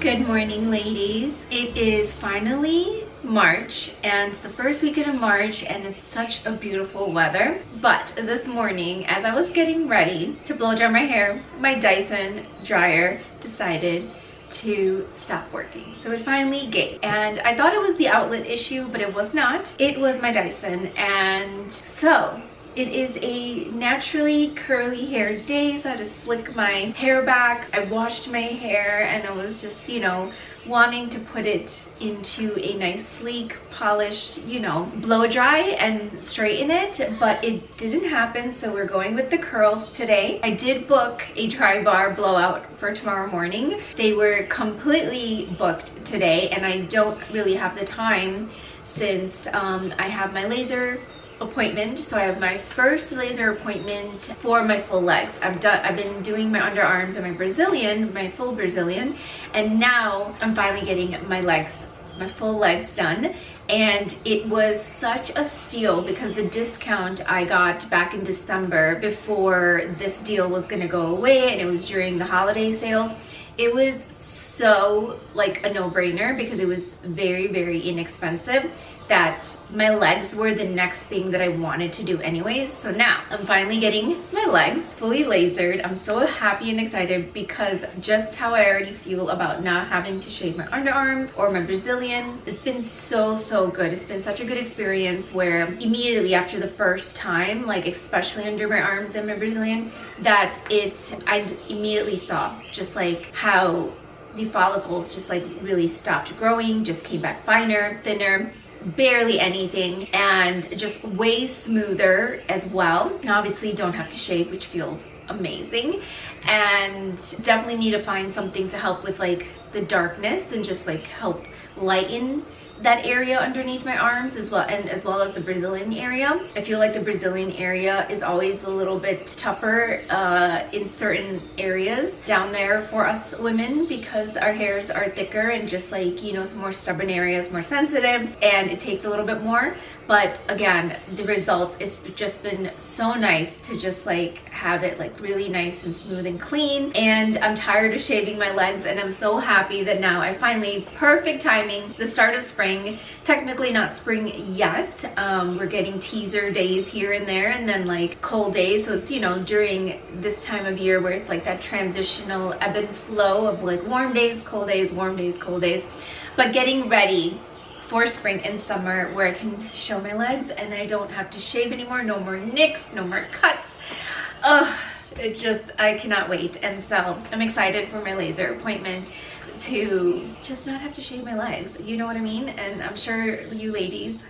Good morning, ladies. It is finally March and it's the first weekend of March and it's such a beautiful weather. But this morning, as I was getting ready to blow dry my hair, my Dyson dryer decided to stop working. So it finally gave. And I thought it was the outlet issue, but it was not. It was my Dyson. And so it is a naturally curly hair day, so I had to slick my hair back. I washed my hair and I was just, wanting to put it into a nice, sleek, polished, blow dry and straighten it, but it didn't happen, so we're going with the curls today. I did book a dry bar blowout for tomorrow morning. They were completely booked today and I don't really have the time since I have my laser appointment. So I have my first laser appointment for my full legs. I've been doing my underarms and my full Brazilian, and now I'm finally getting my full legs done. And it was such a steal because the discount I got back in December before this deal was gonna go away, and it was during the holiday sales. It was so like a no-brainer because it was very, very inexpensive, that my legs were the next thing that I wanted to do anyways. So now I'm finally getting my legs fully lasered. I'm so happy and excited because just how I already feel about not having to shave my underarms or my Brazilian, it's been so good. It's been such a good experience where immediately after the first time, like especially under my arms and my Brazilian, that I immediately saw just like how the follicles just like really stopped growing, just came back finer, thinner, barely anything, and just way smoother as well. And obviously don't have to shave, which feels amazing. And definitely need to find something to help with like the darkness and just like help lighten that area underneath my arms as well, and as well as the Brazilian area. I feel like the Brazilian area is always a little bit tougher in certain areas down there for us women because our hairs are thicker and just like, some more stubborn areas, more sensitive, and it takes a little bit more. But again, the results, it's just been so nice to just like have it like really nice and smooth and clean. And I'm tired of shaving my legs, and I'm so happy that now I finally, perfect timing, the start of spring, technically not spring yet. We're getting teaser days here and there, and then like cold days. So it's, during this time of year where it's like that transitional ebb and flow of like warm days, cold days, warm days, cold days. But getting ready for spring and summer where I can show my legs and I don't have to shave anymore, no more nicks, no more cuts. I cannot wait. And so I'm excited for my laser appointment to just not have to shave my legs, you know what I mean? And I'm sure you ladies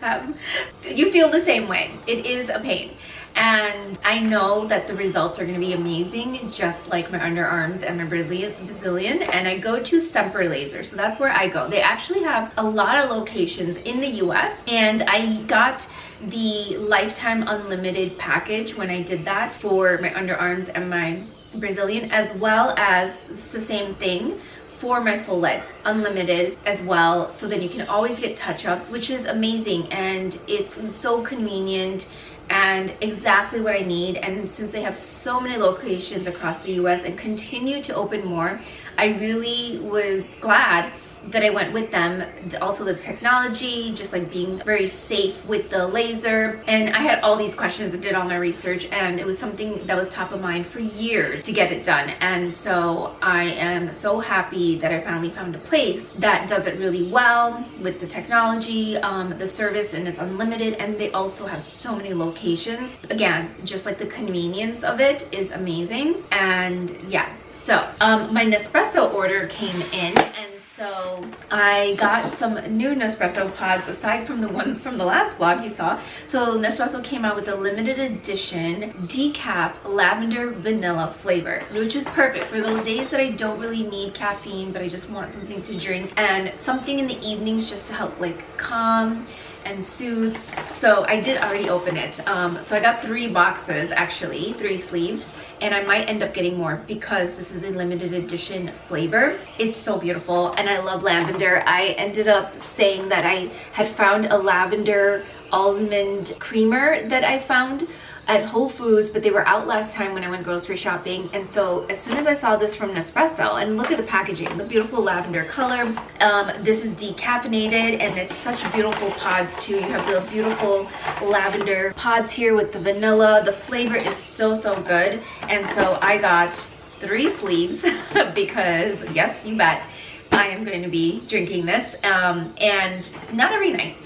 you feel the same way. It is a pain. And I know that the results are going to be amazing, just like my underarms and my Brazilian. And I go to STRATHBERRY Laser, so that's where I go. They actually have a lot of locations in the US, and I got the lifetime unlimited package when I did that for my underarms and my Brazilian, as well as it's the same thing for my full legs, unlimited as well, so then you can always get touch-ups, which is amazing, and it's so convenient and exactly what I need. And since they have so many locations across the US and continue to open more, I really was glad that I went with them. Also the technology, just like being very safe with the laser. And I had all these questions, I did all my research, and it was something that was top of mind for years to get it done. And so I am so happy that I finally found a place that does it really well with the technology, the service, and it's unlimited. And they also have so many locations. Again, just like the convenience of it is amazing. And yeah, so my Nespresso order came in, and so I got some new Nespresso pods aside from the ones from the last vlog you saw. So Nespresso came out with a limited edition decaf lavender vanilla flavor, which is perfect for those days that I don't really need caffeine, but I just want something to drink and something in the evenings just to help like calm and soothe. So I did already open it. So I got 3 boxes, actually 3 sleeves, and I might end up getting more because this is a limited edition flavor. It's so beautiful and I love lavender. I ended up saying that I had found a lavender almond creamer that I found at Whole Foods, but they were out last time when I went grocery shopping. And so as soon as I saw this from Nespresso, and look at the packaging, the beautiful lavender color. This is decaffeinated, and it's such beautiful pods too. You have the beautiful lavender pods here with the vanilla. The flavor is so good. And so I got 3 sleeves because yes, you bet, I am going to be drinking this, and not every night,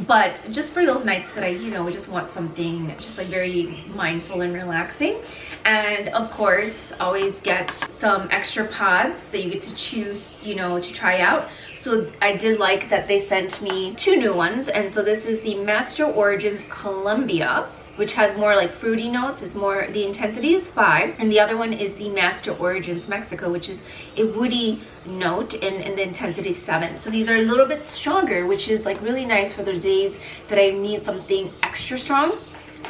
but just for those nights that I, just want something just like very mindful and relaxing. And of course, always get some extra pods that you get to choose, to try out. So I did like that they sent me 2 new ones. And so this is the Master Origins Colombia, which has more like fruity notes. It's more, the intensity is 5, and the other one is the Master Origins Mexico, which is a woody note, and the intensity is 7. So these are a little bit stronger, which is like really nice for the days that I need something extra strong.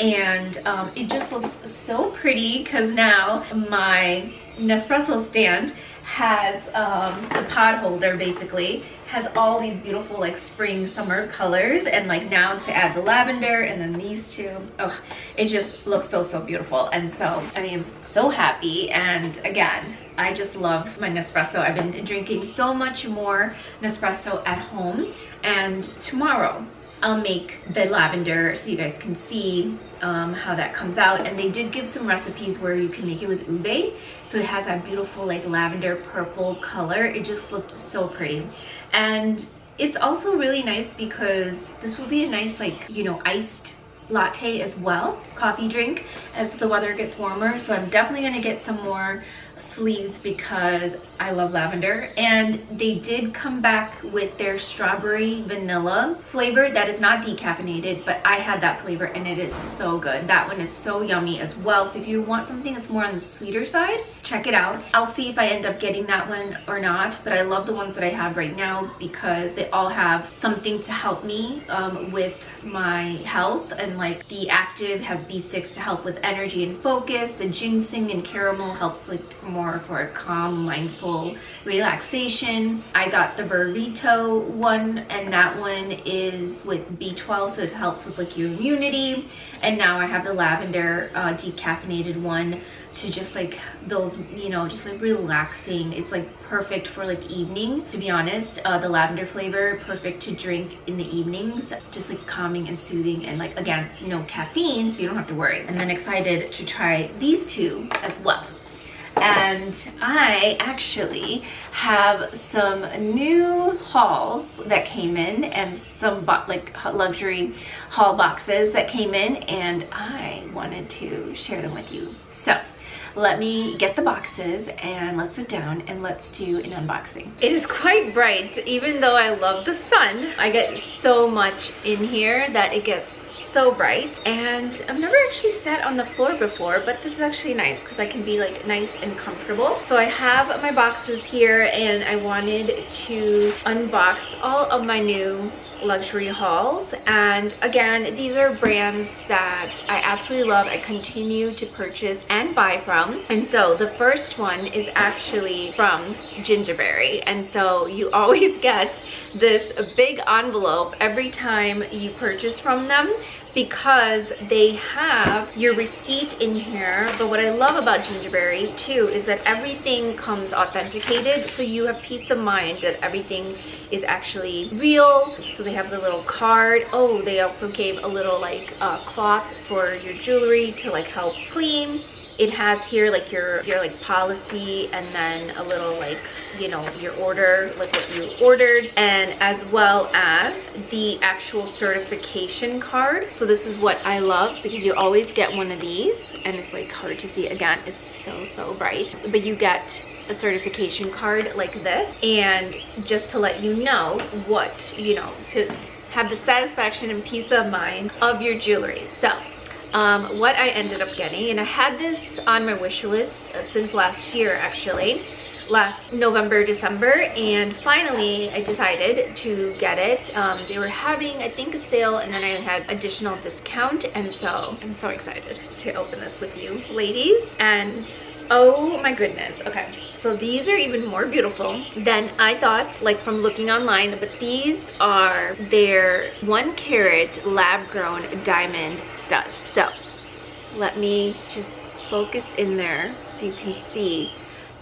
And it just looks so pretty because now my Nespresso stand has the pod holder, basically has all these beautiful like spring summer colors, and like now to add the lavender and then these 2, oh, it just looks so beautiful. And so I am so happy. And again, I just love my Nespresso. I've been drinking so much more Nespresso at home, and tomorrow I'll make the lavender so you guys can see how that comes out. And they did give some recipes where you can make it with ube, so it has that beautiful like lavender purple color. It just looked so pretty. And it's also really nice because this will be a nice like, iced latte as well, coffee drink, as the weather gets warmer. So I'm definitely going to get some more sleeves because I love lavender. And they did come back with their strawberry vanilla flavor that is not decaffeinated, but I had that flavor and it is so good. That one is so yummy as well. So if you want something that's more on the sweeter side, check it out. I'll see if I end up getting that one or not, but I love the ones that I have right now because they all have something to help me with my health. And like the active has B6 to help with energy and focus. The ginseng and caramel helps like more for a calm, mindful relaxation. I got the burrito one, and that one is with B12, so it helps with like your immunity. And now I have the lavender decaffeinated one to just like those, just like relaxing. It's like perfect for like evening, to be honest. The lavender flavor, perfect to drink in the evenings, just like calming and soothing, and like again, no caffeine, so you don't have to worry. And then excited to try these 2 as well. And I actually have some new hauls that came in, and some like luxury haul boxes that came in, and I wanted to share them with you. So let me get the boxes and let's sit down and let's do an unboxing. It is quite bright. Even though I love the sun, I get so much in here that it gets so bright. And I've never actually sat on the floor before, but this is actually nice because I can be like nice and comfortable. So I have my boxes here, and I wanted to unbox all of my new luxury hauls. And again, these are brands that I absolutely love. I continue to purchase and buy from. And so the first one is actually from GINGIBERI. And so you always get this big envelope every time you purchase from them, because they have your receipt in here. But what I love about GINGIBERI too is that everything comes authenticated, so you have peace of mind that everything is actually real. So they have the little card. Oh, they also gave a little like cloth for your jewelry to like help clean. It has here like your like policy, and then a little like, you know, your order, like what you ordered, and as well as the actual certification card. So this is what I love, because you always get one of these, and it's like hard to see. Again, it's so bright, but you get a certification card like this, and just to let you know what, you know, to have the satisfaction and peace of mind of your jewelry. So what I ended up getting, and I had this on my wish list since last year, actually last November, December, and finally I decided to get it. They were having, I think, a sale, and then I had additional discount, and so I'm so excited to open this with you ladies. And oh my goodness, okay, so these are even more beautiful than I thought, like from looking online. But these are their 1 carat lab grown diamond studs. So let me just focus in there so you can see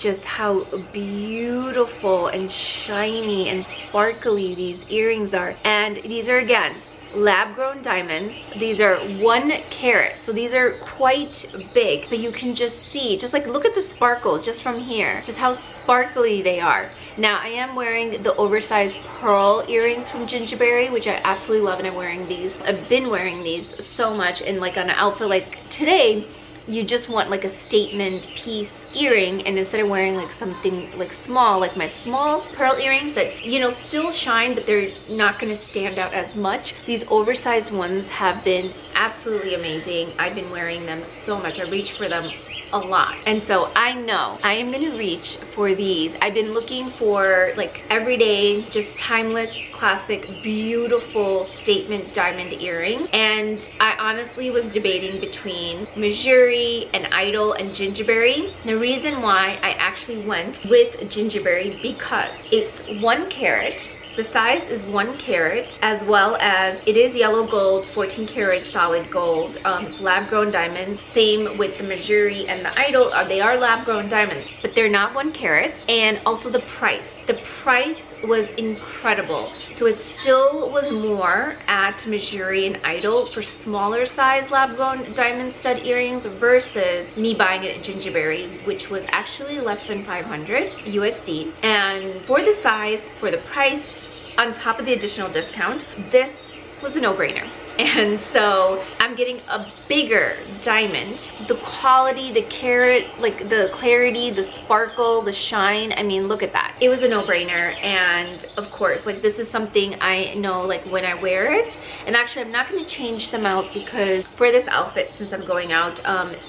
just how beautiful and shiny and sparkly these earrings are. And these are, again, lab-grown diamonds. These are 1 carat, so these are quite big, but you can just see, just like, look at the sparkle just from here, just how sparkly they are. Now, I am wearing the oversized pearl earrings from GINGIBERI, which I absolutely love, and I'm wearing these. I've been wearing these so much, and like on an outfit like today, you just want like a statement piece earring, and instead of wearing like something like small, like my small pearl earrings that, you know, still shine, but they're not going to stand out as much, these oversized ones have been absolutely amazing. I've been wearing them so much. I reach for them a lot, and so I know I am gonna reach for these. I've been looking for like everyday, just timeless, classic, beautiful statement diamond earring, and I honestly was debating between Missouri and Idol and GINGIBERI. The reason why I actually went with GINGIBERI because it's 1 carat. The size is 1 carat, as well as it is yellow gold, 14 karat solid gold. It's lab-grown diamonds. Same with the Missouri and the Idol. They are lab-grown diamonds, but they're not 1 carat. And also the price. The price was incredible. So it still was more at Missouri and Idol for smaller size lab-grown diamond stud earrings versus me buying it at GINGIBERI, which was actually less than 500 USD. And for the size, for the price, on top of the additional discount, this was a no-brainer. And so I'm getting a bigger diamond. The quality, the carat, like the clarity, the sparkle, the shine, I mean, look at that. It was a no-brainer. And of course, like, this is something I know, like, when I wear it. And actually, I'm not going to change them out because for this outfit, since I'm going out,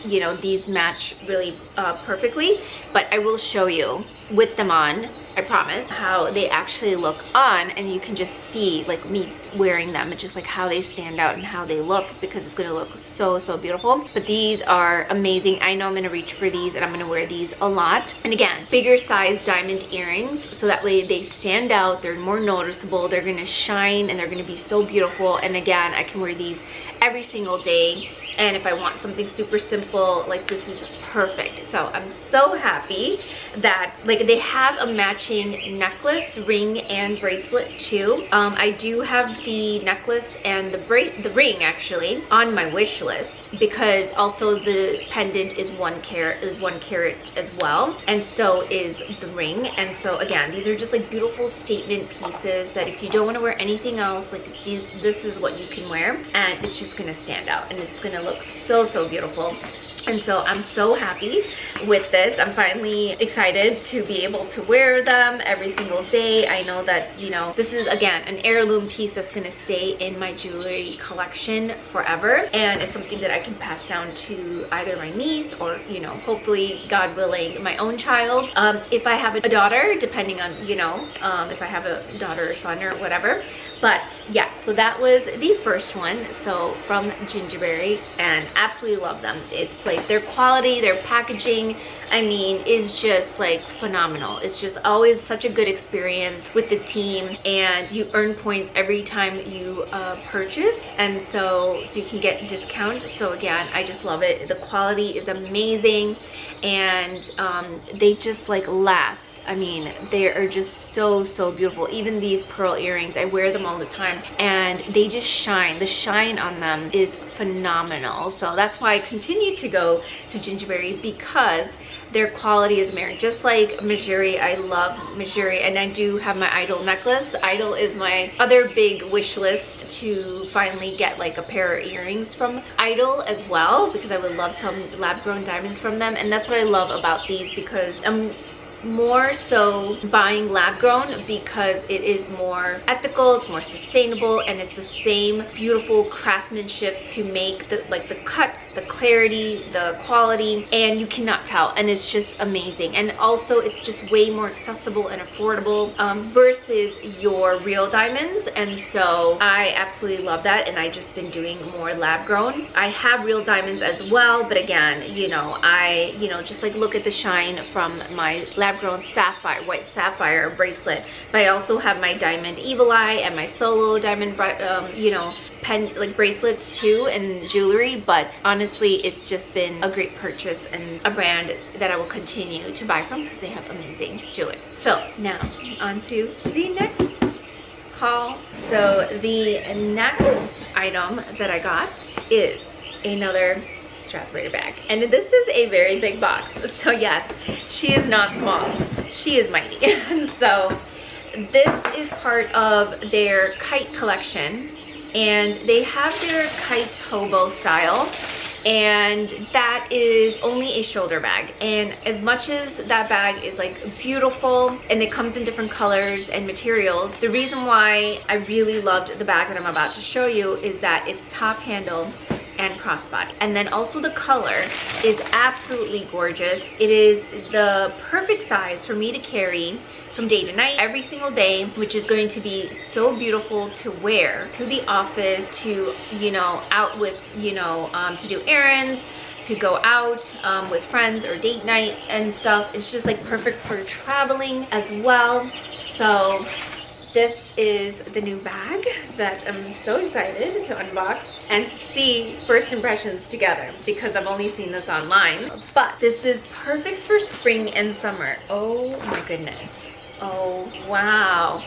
you know, these match really perfectly. But I will show you with them on, I promise, how they actually look on, and you can just see like me wearing them, and just like how they stand out and how they look, because it's going to look so beautiful. But these are amazing. I know I'm going to reach for these, and I'm going to wear these a lot. And again, bigger size diamond earrings, so that way they stand out, they're more noticeable, they're going to shine, and they're going to be so beautiful. And again, I can wear these every single day. And if I want something super simple, like, this is perfect. So I'm so happy that, like, they have a matching necklace, ring, and bracelet too. I do have the necklace and the ring actually on my wish list, because also the pendant is 1 carat as well, and so is the ring. And so again, these are just like beautiful statement pieces that if you don't want to wear anything else, like, this is what you can wear, and it's just gonna stand out, and it's gonna look so beautiful. And so I'm so happy with this. I'm finally excited to be able to wear them every single day. I know that, you know, this is, again, an heirloom piece that's going to stay in my jewelry collection forever. And it's something that I can pass down to either my niece or, you know, hopefully, God willing, my own child. If I have a daughter, depending on, you know, if I have a daughter or son or whatever. But yeah, so that was the first one, so from GINGIBERI, and absolutely love them. It's like their quality, their packaging, I mean, is just like phenomenal. It's just always such a good experience with the team, and you earn points every time you purchase, and so you can get discount. So again, I just love it. The quality is amazing, and they just like last. I mean, they are just so beautiful. Even these pearl earrings, I wear them all the time, and they just shine. The shine on them is phenomenal. So that's why I continue to go to GINGIBERI, because their quality is mirrored. Just like Missouri, I love Missouri, and I do have my Idol necklace. Idol is my other big wish list to finally get like a pair of earrings from Idol as well, because I would love some lab-grown diamonds from them. And that's what I love about these, because I'm more so buying lab grown because it is more ethical, it's more sustainable, and it's the same beautiful craftsmanship to make the cut, the clarity, the quality, and you cannot tell, and it's just amazing. And also it's just way more accessible and affordable versus your real diamonds. And so I absolutely love that, and I just been doing more lab grown. I have real diamonds as well, but again, you know, I just like look at the shine from my lab lab-grown sapphire, white sapphire bracelet. But I also have my diamond evil eye and my solo diamond, you know, pen like bracelets too, and jewelry. But honestly, it's just been a great purchase and a brand that I will continue to buy from because they have amazing jewelry. So now on to the next haul. So the next item that I got is another Stradberry bag, and this is a very big box. So yes, she is not small, she is mighty. And so this is part of their kite collection, and they have their kite hobo style, and that is only a shoulder bag. And as much as that bag is like beautiful and it comes in different colors and materials, the reason why I really loved the bag that I'm about to show you is that it's top handle and crossbody, and then also the color is absolutely gorgeous. It is the perfect size for me to carry from day to night, every single day, which is going to be so beautiful to wear to the office, to, you know, out with, you know, to do errands, to go out with friends or date night and stuff. It's just like perfect for traveling as well. So this is the new bag that I'm so excited to unbox and see first impressions together, because I've only seen this online. But this is perfect for spring and summer. Oh my goodness. Oh wow.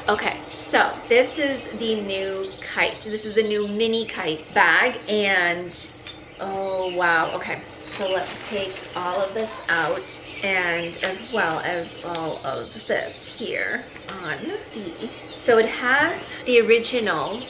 Okay, so this is the new kite. This is the new mini kite bag, and oh wow. Okay, so let's take all of this out, and as well as all of this here on the, so it has the original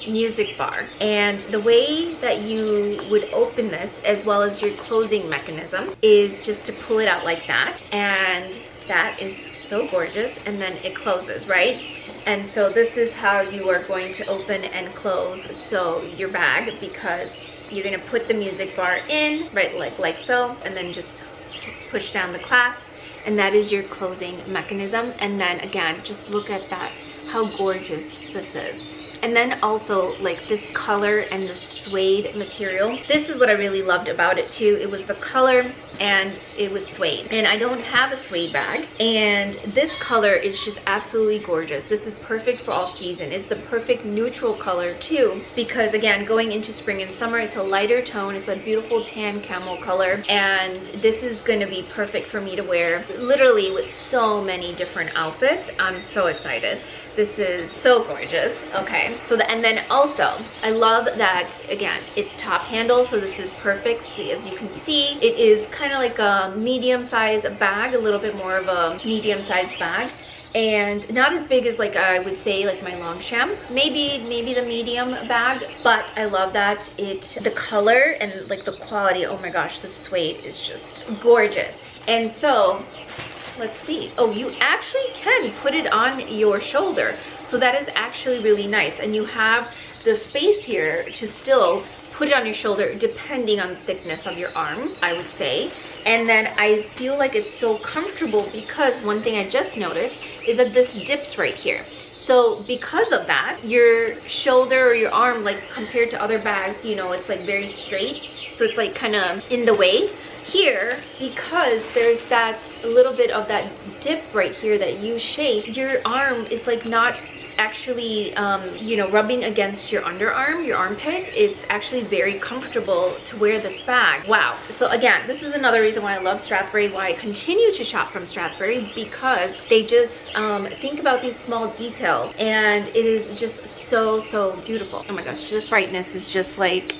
music bar, and the way that you would open this, as well as your closing mechanism, is just to pull it out like that, and that is so gorgeous. And then it closes, right? And so this is how you are going to open and close so your bag, because you're going to put the music bar in, right, like so, and then just push down the clasp, and that is your closing mechanism. And then again, just look at that, how gorgeous this is. And then also like this color and the suede material. This is what I really loved about it too. It was the color and it was suede. And I don't have a suede bag, and this color is just absolutely gorgeous. This is perfect for all season. It's the perfect neutral color too, because again, going into spring and summer, it's a lighter tone. It's a beautiful tan camel color, and this is going to be perfect for me to wear literally with so many different outfits. I'm so excited. This is so gorgeous. Okay, so and then also I love that again it's top handle, so this is perfect. See, as you can see, it is kind of like a medium-sized bag, a little bit more of a medium-sized bag, and not as big as like I would say like my Longchamp, maybe the medium bag. But I love that the color and like the quality. Oh my gosh, the suede is just gorgeous. And so let's see. Oh, you actually can put it on your shoulder. So that is actually really nice. And you have the space here to still put it on your shoulder depending on the thickness of your arm, I would say. And then I feel like it's so comfortable because one thing I just noticed is that this dips right here. So because of that, your shoulder or your arm, like compared to other bags, you know, it's like very straight. So it's like kind of in the way. Here, because there's that little bit of that dip right here, that U shape, your arm is like not actually you know, rubbing against your underarm, your armpit. It's actually very comfortable to wear this bag. Wow. So again, this is another reason why I love Stradberry, why I continue to shop from Stradberry, because they just think about these small details, and it is just so beautiful. Oh my gosh, this brightness is just like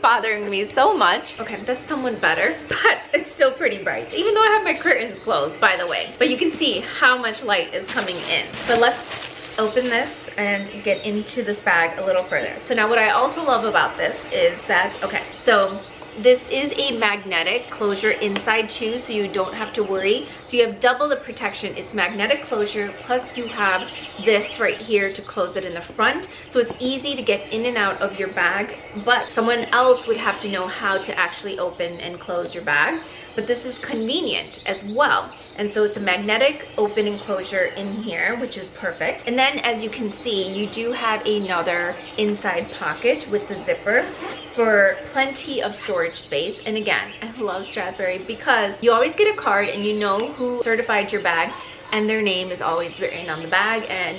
bothering me so much. Okay, that's somewhat better, but it's still pretty bright, even though I have my curtains closed, by the way. But you can see how much light is coming in. But let's open this and get into this bag a little further. So now what I also love about this is that, okay, so this is a magnetic closure inside too, so you don't have to worry. So you have double the protection. It's magnetic closure, plus you have this right here to close it in the front. So it's easy to get in and out of your bag, but someone else would have to know how to actually open and close your bag. but this is convenient as well. And so it's a magnetic open enclosure in here, which is perfect. And then as you can see, you do have another inside pocket with the zipper for plenty of storage space. And again, I love Strathberry because you always get a card and you know who certified your bag, and their name is always written on the bag and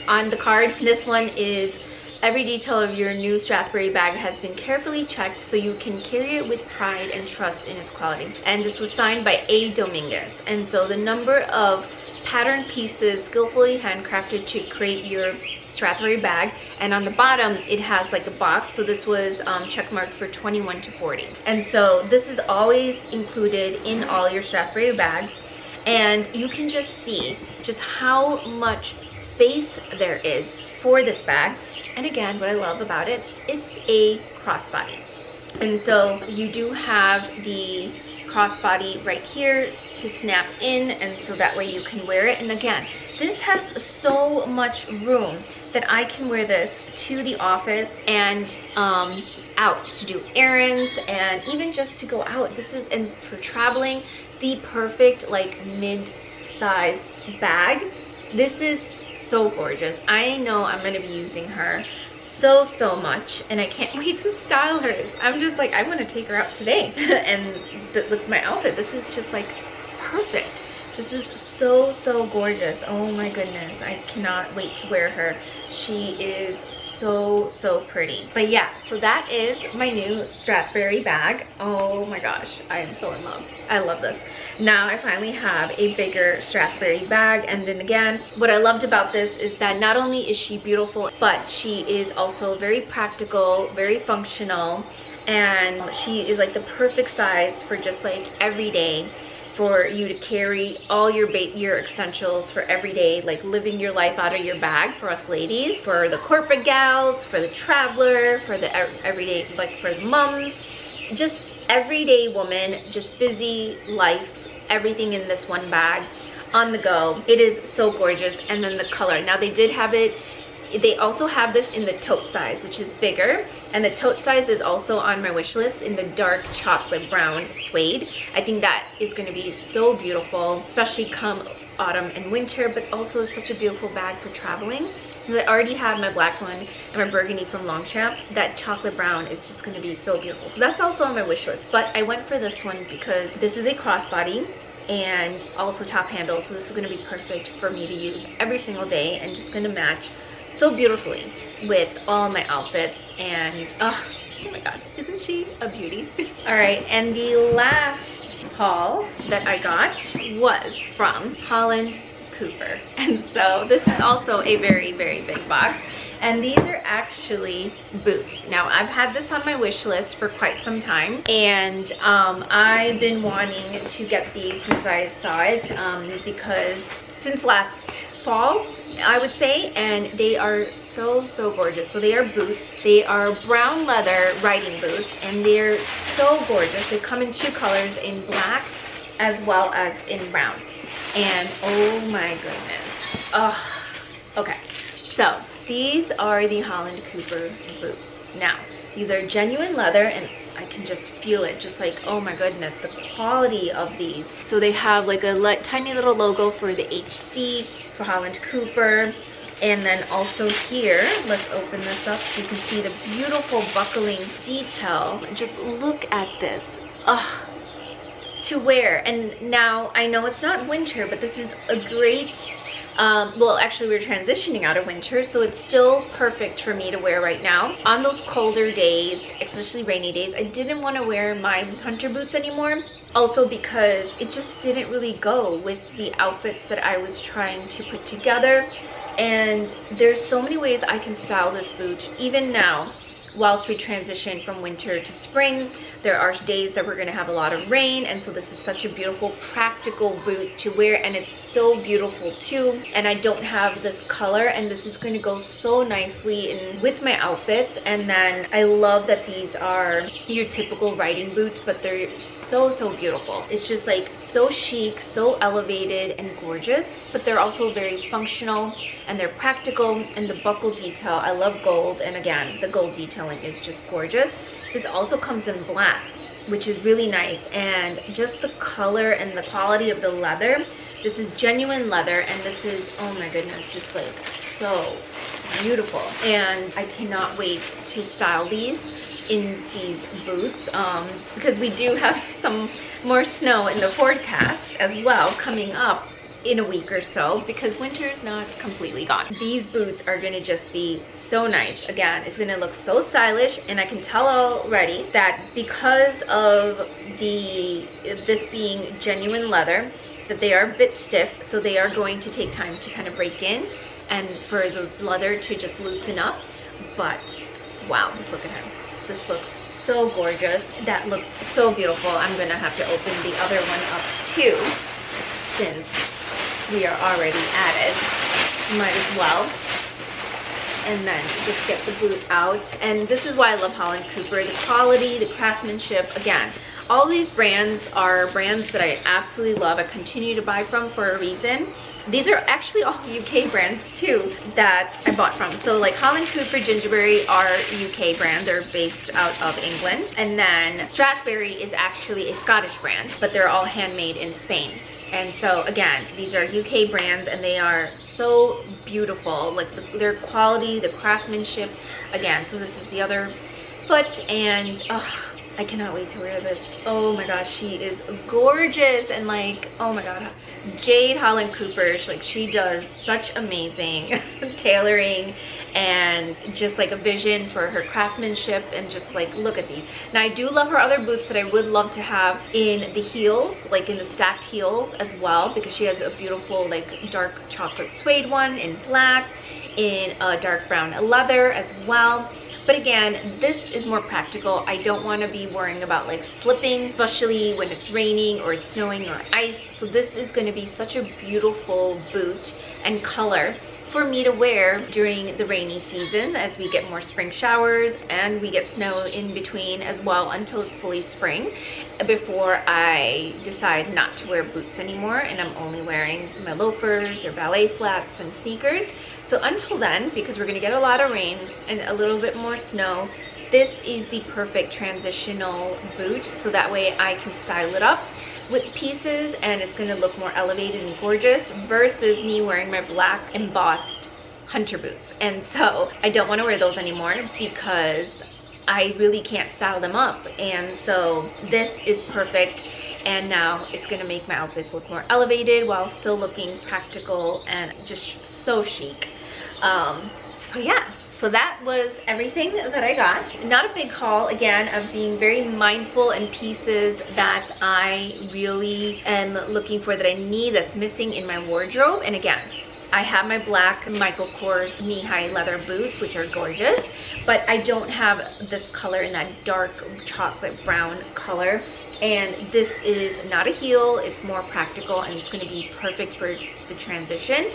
on the card. This one is every detail of your new Strathberry bag has been carefully checked so you can carry it with pride and trust in its quality. And this was signed by A. Dominguez. And so the number of pattern pieces skillfully handcrafted to create your Strathberry bag, and on the bottom it has like a box, so this was checkmarked for 21 to 40. And so this is always included in all your Strathberry bags, and you can just see just how much space there is for this bag. And again, what I love about it, it's a crossbody. And so you do have the crossbody right here to snap in, and so that way you can wear it. And again, this has so much room that I can wear this to the office and out to do errands, and even just to go out. This is, and for traveling, the perfect like mid-size bag. This is so gorgeous. I know I'm gonna be using her so much, and I can't wait to style hers. I'm just like, I want to take her out today and with my outfit, this is just like perfect. This is so gorgeous. Oh my goodness, I cannot wait to wear her. She is so pretty. But yeah, so that is my new Strathberry bag. Oh my gosh, I am so in love. I love this. Now I finally have a bigger Strathberry bag, and then again, what I loved about this is that not only is she beautiful, but she is also very practical, very functional, and she is like the perfect size for just like every day, for you to carry all your essentials for every day, like living your life out of your bag for us ladies, for the corporate gals, for the traveler, for the everyday, like for the mums, just everyday woman, just busy life, everything in this one bag on the go. It is so gorgeous. And then the color, now they did have it, they also have this in the tote size, which is bigger, and the tote size is also on my wish list in the dark chocolate brown suede. I think that is going to be so beautiful, especially come autumn and winter, but also such a beautiful bag for traveling. I already have my black one and my burgundy from Longchamp. That chocolate brown is just going to be so beautiful. So that's also on my wish list. But I went for this one because this is a crossbody and also top handle. So this is going to be perfect for me to use every single day and just going to match so beautifully with all my outfits. And oh my god, isn't she a beauty? All right, and the last haul that I got was from Holland. And so this is also a very big box, and these are actually boots. Now I've had this on my wish list for quite some time, and I've been wanting to get these since I saw it, because since last fall I would say, and they are so gorgeous. So they are boots, they are brown leather riding boots, and they're so gorgeous. They come in two colors, in black as well as in brown. And oh my goodness. Oh, okay. So these are the Holland Cooper boots. Now, these are genuine leather, and I can just feel it. Just like, oh my goodness, the quality of these. So they have like a tiny little logo for the HC, for Holland Cooper. And then also here, let's open this up so you can see the beautiful buckling detail. Just look at this. Oh, to wear. And now I know it's not winter, but this is a great well, actually we're transitioning out of winter, so it's still perfect for me to wear right now. On those colder days, especially rainy days, I didn't want to wear my hunter boots anymore, also because it just didn't really go with the outfits that I was trying to put together. And there's so many ways I can style this boot even now. Whilst we transition from winter to spring, there are days that we're going to have a lot of rain, and so this is such a beautiful practical boot to wear, and it's so beautiful too. And I don't have this color, and this is going to go so nicely in with my outfits. And then I love that these are your typical riding boots, but they're so beautiful. It's just like so chic, so elevated and gorgeous, but they're also very functional and they're practical. And the buckle detail, I love gold, and again, the gold detailing is just gorgeous. This also comes in black, which is really nice. And just the color and the quality of the leather, this is genuine leather, and this is, oh my goodness, just like so beautiful. And I cannot wait to style these in these boots, because we do have some more snow in the forecast as well coming up in a week or so, because winter is not completely gone. These boots are gonna just be so nice. Again, it's gonna look so stylish, and I can tell already that because of this being genuine leather, that they are a bit stiff, so they are going to take time to kind of break in and for the leather to just loosen up. But wow, just look at him. This looks so gorgeous. That looks so beautiful. I'm gonna have to open the other one up too, since we are already at it. Might as well. And then just get the boot out. And this is why I love Holland Cooper. The quality, the craftsmanship, again, all these brands are brands that I absolutely love. I continue to buy from for a reason. These are actually all UK brands too that I bought from. So like Holland Cooper, GINGIBERI are UK brands. They're based out of England. And then STRATHBERRY is actually a Scottish brand, but they're all handmade in Spain. And so again, these are UK brands, and they are so beautiful. Like their quality, the craftsmanship. Again, so this is the other foot, and I cannot wait to wear this. Oh my gosh, she is gorgeous. And like, oh my god, Jade Holland Cooper, like she does such amazing tailoring and just like a vision for her craftsmanship. And just like, look at these. Now I do love her other boots that I would love to have in the heels, like in the stacked heels as well, because she has a beautiful like dark chocolate suede one in black, in a dark brown leather as well. But again, this is more practical. I don't want to be worrying about like slipping, especially when it's raining or it's snowing or ice. So this is going to be such a beautiful boot and color for me to wear during the rainy season, as we get more spring showers and we get snow in between as well until it's fully spring, before I decide not to wear boots anymore and I'm only wearing my loafers or ballet flats and sneakers. So until then, because we're gonna get a lot of rain and a little bit more snow, this is the perfect transitional boot, so that way I can style it up with pieces and it's gonna look more elevated and gorgeous versus me wearing my black embossed hunter boots. And so I don't wanna wear those anymore because I really can't style them up. And so this is perfect. And now it's gonna make my outfits look more elevated while still looking practical and just so chic. So yeah, so that was everything that I got. Not a big haul, again, of being very mindful in pieces that I really am looking for, that I need, that's missing in my wardrobe. And again, I have my black Michael Kors knee-high leather boots, which are gorgeous, but I don't have this color in that dark chocolate brown color. And this is not a heel, it's more practical, and it's gonna be perfect for the transition.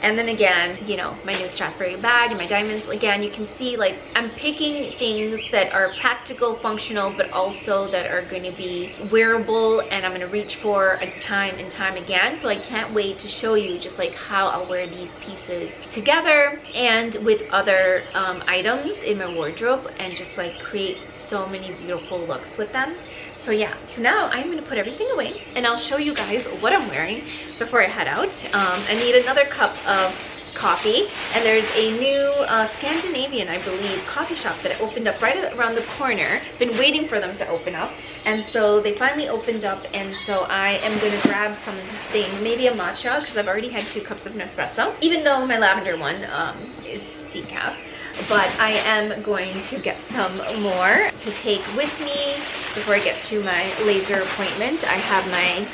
And then again, you know, my new Strathberry bag and my diamonds. Again, you can see like I'm picking things that are practical, functional, but also that are going to be wearable and I'm going to reach for time and time again. So I can't wait to show you just like how I'll wear these pieces together and with other items in my wardrobe, and just like create so many beautiful looks with them. So yeah, so now I'm gonna put everything away and I'll show you guys what I'm wearing before I head out. I need another cup of coffee, and there's a new Scandinavian, I believe, coffee shop that opened up right around the corner. Been waiting for them to open up, and so they finally opened up, and so I am gonna grab something, maybe a matcha, because I've already had 2 cups of Nespresso, even though my lavender one is decaf. But I am going to get some more to take with me before I get to my laser appointment. I have my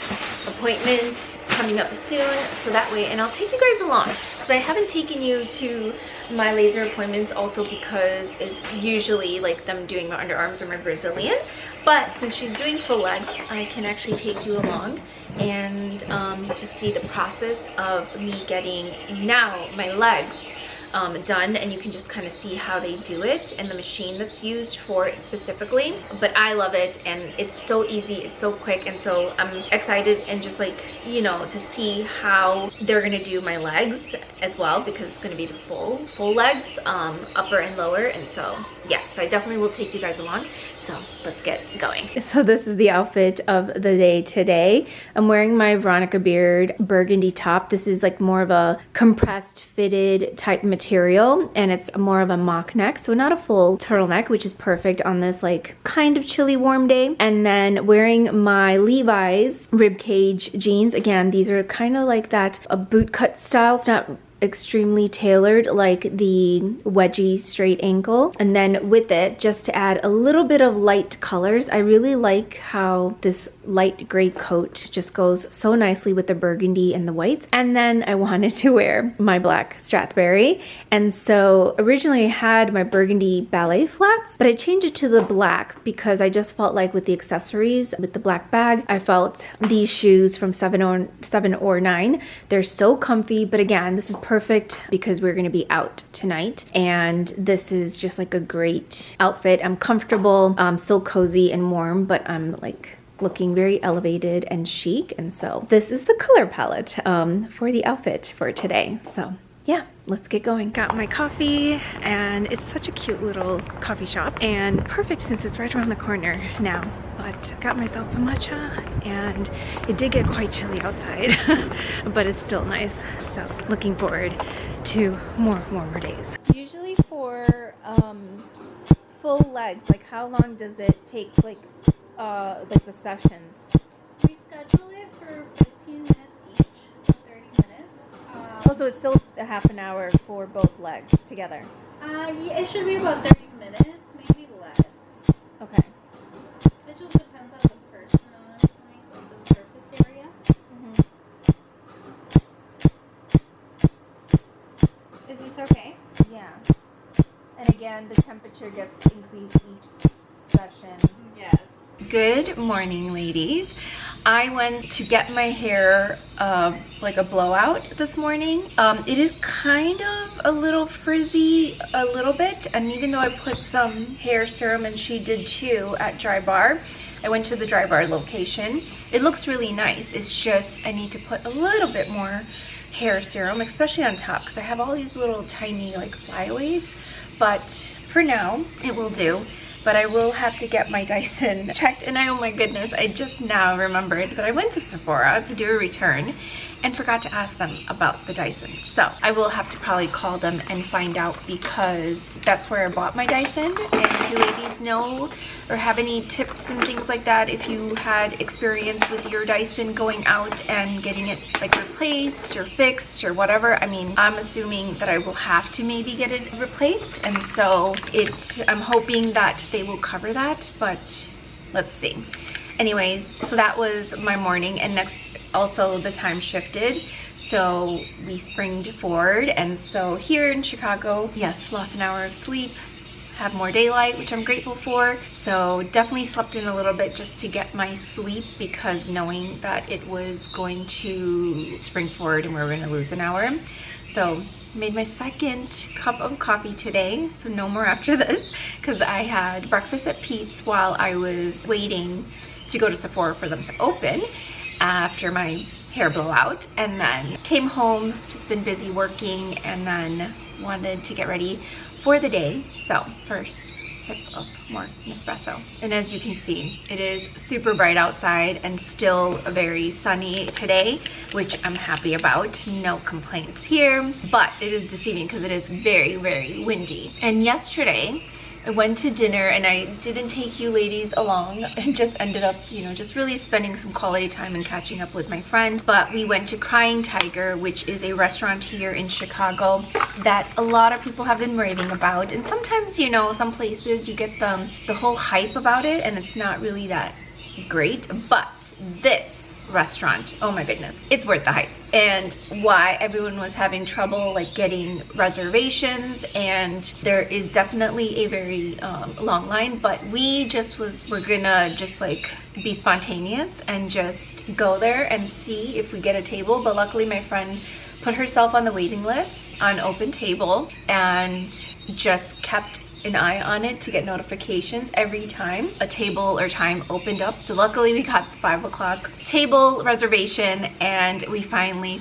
appointment coming up soon, so that way, and I'll take you guys along. So I haven't taken you to my laser appointments also because it's usually like them doing my underarms or my Brazilian. But since she's doing full legs, I can actually take you along and just see the process of me getting now my legs done, and you can just kind of see how they do it and the machine that's used for it specifically. But I love it, and it's so easy, it's so quick, and so I'm excited and just like, you know, to see how they're gonna do my legs as well, because it's gonna be the full legs, upper and lower. And so yeah, so I definitely will take you guys along. So let's get going. So this is the outfit of the day today. I'm wearing my Veronica Beard burgundy top. This is like more of a compressed fitted type material, and it's more of a mock neck, so not a full turtleneck, which is perfect on this like kind of chilly warm day. And then wearing my Levi's ribcage jeans. Again, these are kind of like that a boot cut style. It's not extremely tailored like the wedgie straight ankle. And then with it, just to add a little bit of light colors, I really like how this light gray coat just goes so nicely with the burgundy and the whites. And then I wanted to wear my black Strathberry, and so originally I had my burgundy ballet flats, but I changed it to the black because I just felt like with the accessories, with the black bag, I felt these shoes from 7 or 9, they're so comfy. But again, this is perfect because we're going to be out tonight, and this is just like a great outfit. I'm comfortable, still cozy and warm, but I'm like looking very elevated and chic. And so this is the color palette for the outfit for today. So yeah, let's get going. Got my coffee, and it's such a cute little coffee shop, and perfect since it's right around the corner now. But got myself a matcha, and it did get quite chilly outside, but it's still nice. So looking forward to more warmer days. Usually for full legs, like how long does it take, like the sessions? We schedule it for 15 minutes each, so 30 minutes. Oh, so it's still a half an hour for both legs together? Yeah, it should be about 30 minutes, maybe less. Okay. It just depends on the person, honestly, like the surface area. Is this okay? Yeah. And again, the temperature gets increased each session. Yes. Good morning, ladies. I went to get my hair like a blowout this morning. It is kind of a little frizzy a little bit, and even though I put some hair serum, and she did too, at Dry Bar, I went to the Dry Bar location. It looks really nice. It's just I need to put a little bit more hair serum, especially on top, because I have all these little tiny like flyaways, but for now it will do. But I will have to get my Dyson checked. And oh my goodness, I just now remembered that I went to Sephora to do a return and forgot to ask them about the Dyson. So I will have to probably call them and find out, because that's where I bought my Dyson. And if you ladies know or have any tips and things like that, if you had experience with your Dyson going out and getting it like replaced or fixed or whatever, I mean, I'm assuming that I will have to maybe get it replaced, and so I'm hoping that they will cover that, but let's see. Anyways, so that was my morning, and next also the time shifted, so we springed forward. And so here in Chicago, yes, lost an hour of sleep, have more daylight, which I'm grateful for. So definitely slept in a little bit just to get my sleep, because knowing that it was going to spring forward and we were going to lose an hour. So made my second cup of coffee today, so no more after this, because I had breakfast at Pete's while I was waiting to go to Sephora for them to open after my hair blowout, and then came home, just been busy working, and then wanted to get ready for the day. So first sip of more Nespresso. And as you can see, it is super bright outside and still very sunny today, which I'm happy about. No complaints here, but it is deceiving because it is very, very windy. And yesterday I went to dinner, and I didn't take you ladies along, and just ended up, you know, just really spending some quality time and catching up with my friend. But we went to Crying Tiger, which is a restaurant here in Chicago that a lot of people have been raving about. And sometimes, you know, some places you get the whole hype about it and it's not really that great. But this restaurant, oh my goodness, it's worth the hype. And why everyone was having trouble like getting reservations, and there is definitely a very long line, but we're gonna just like be spontaneous and just go there and see if we get a table. But luckily my friend put herself on the waiting list on Open Table and just kept an eye on it to get notifications every time a table or time opened up. So luckily we got the 5 o'clock table reservation, and we finally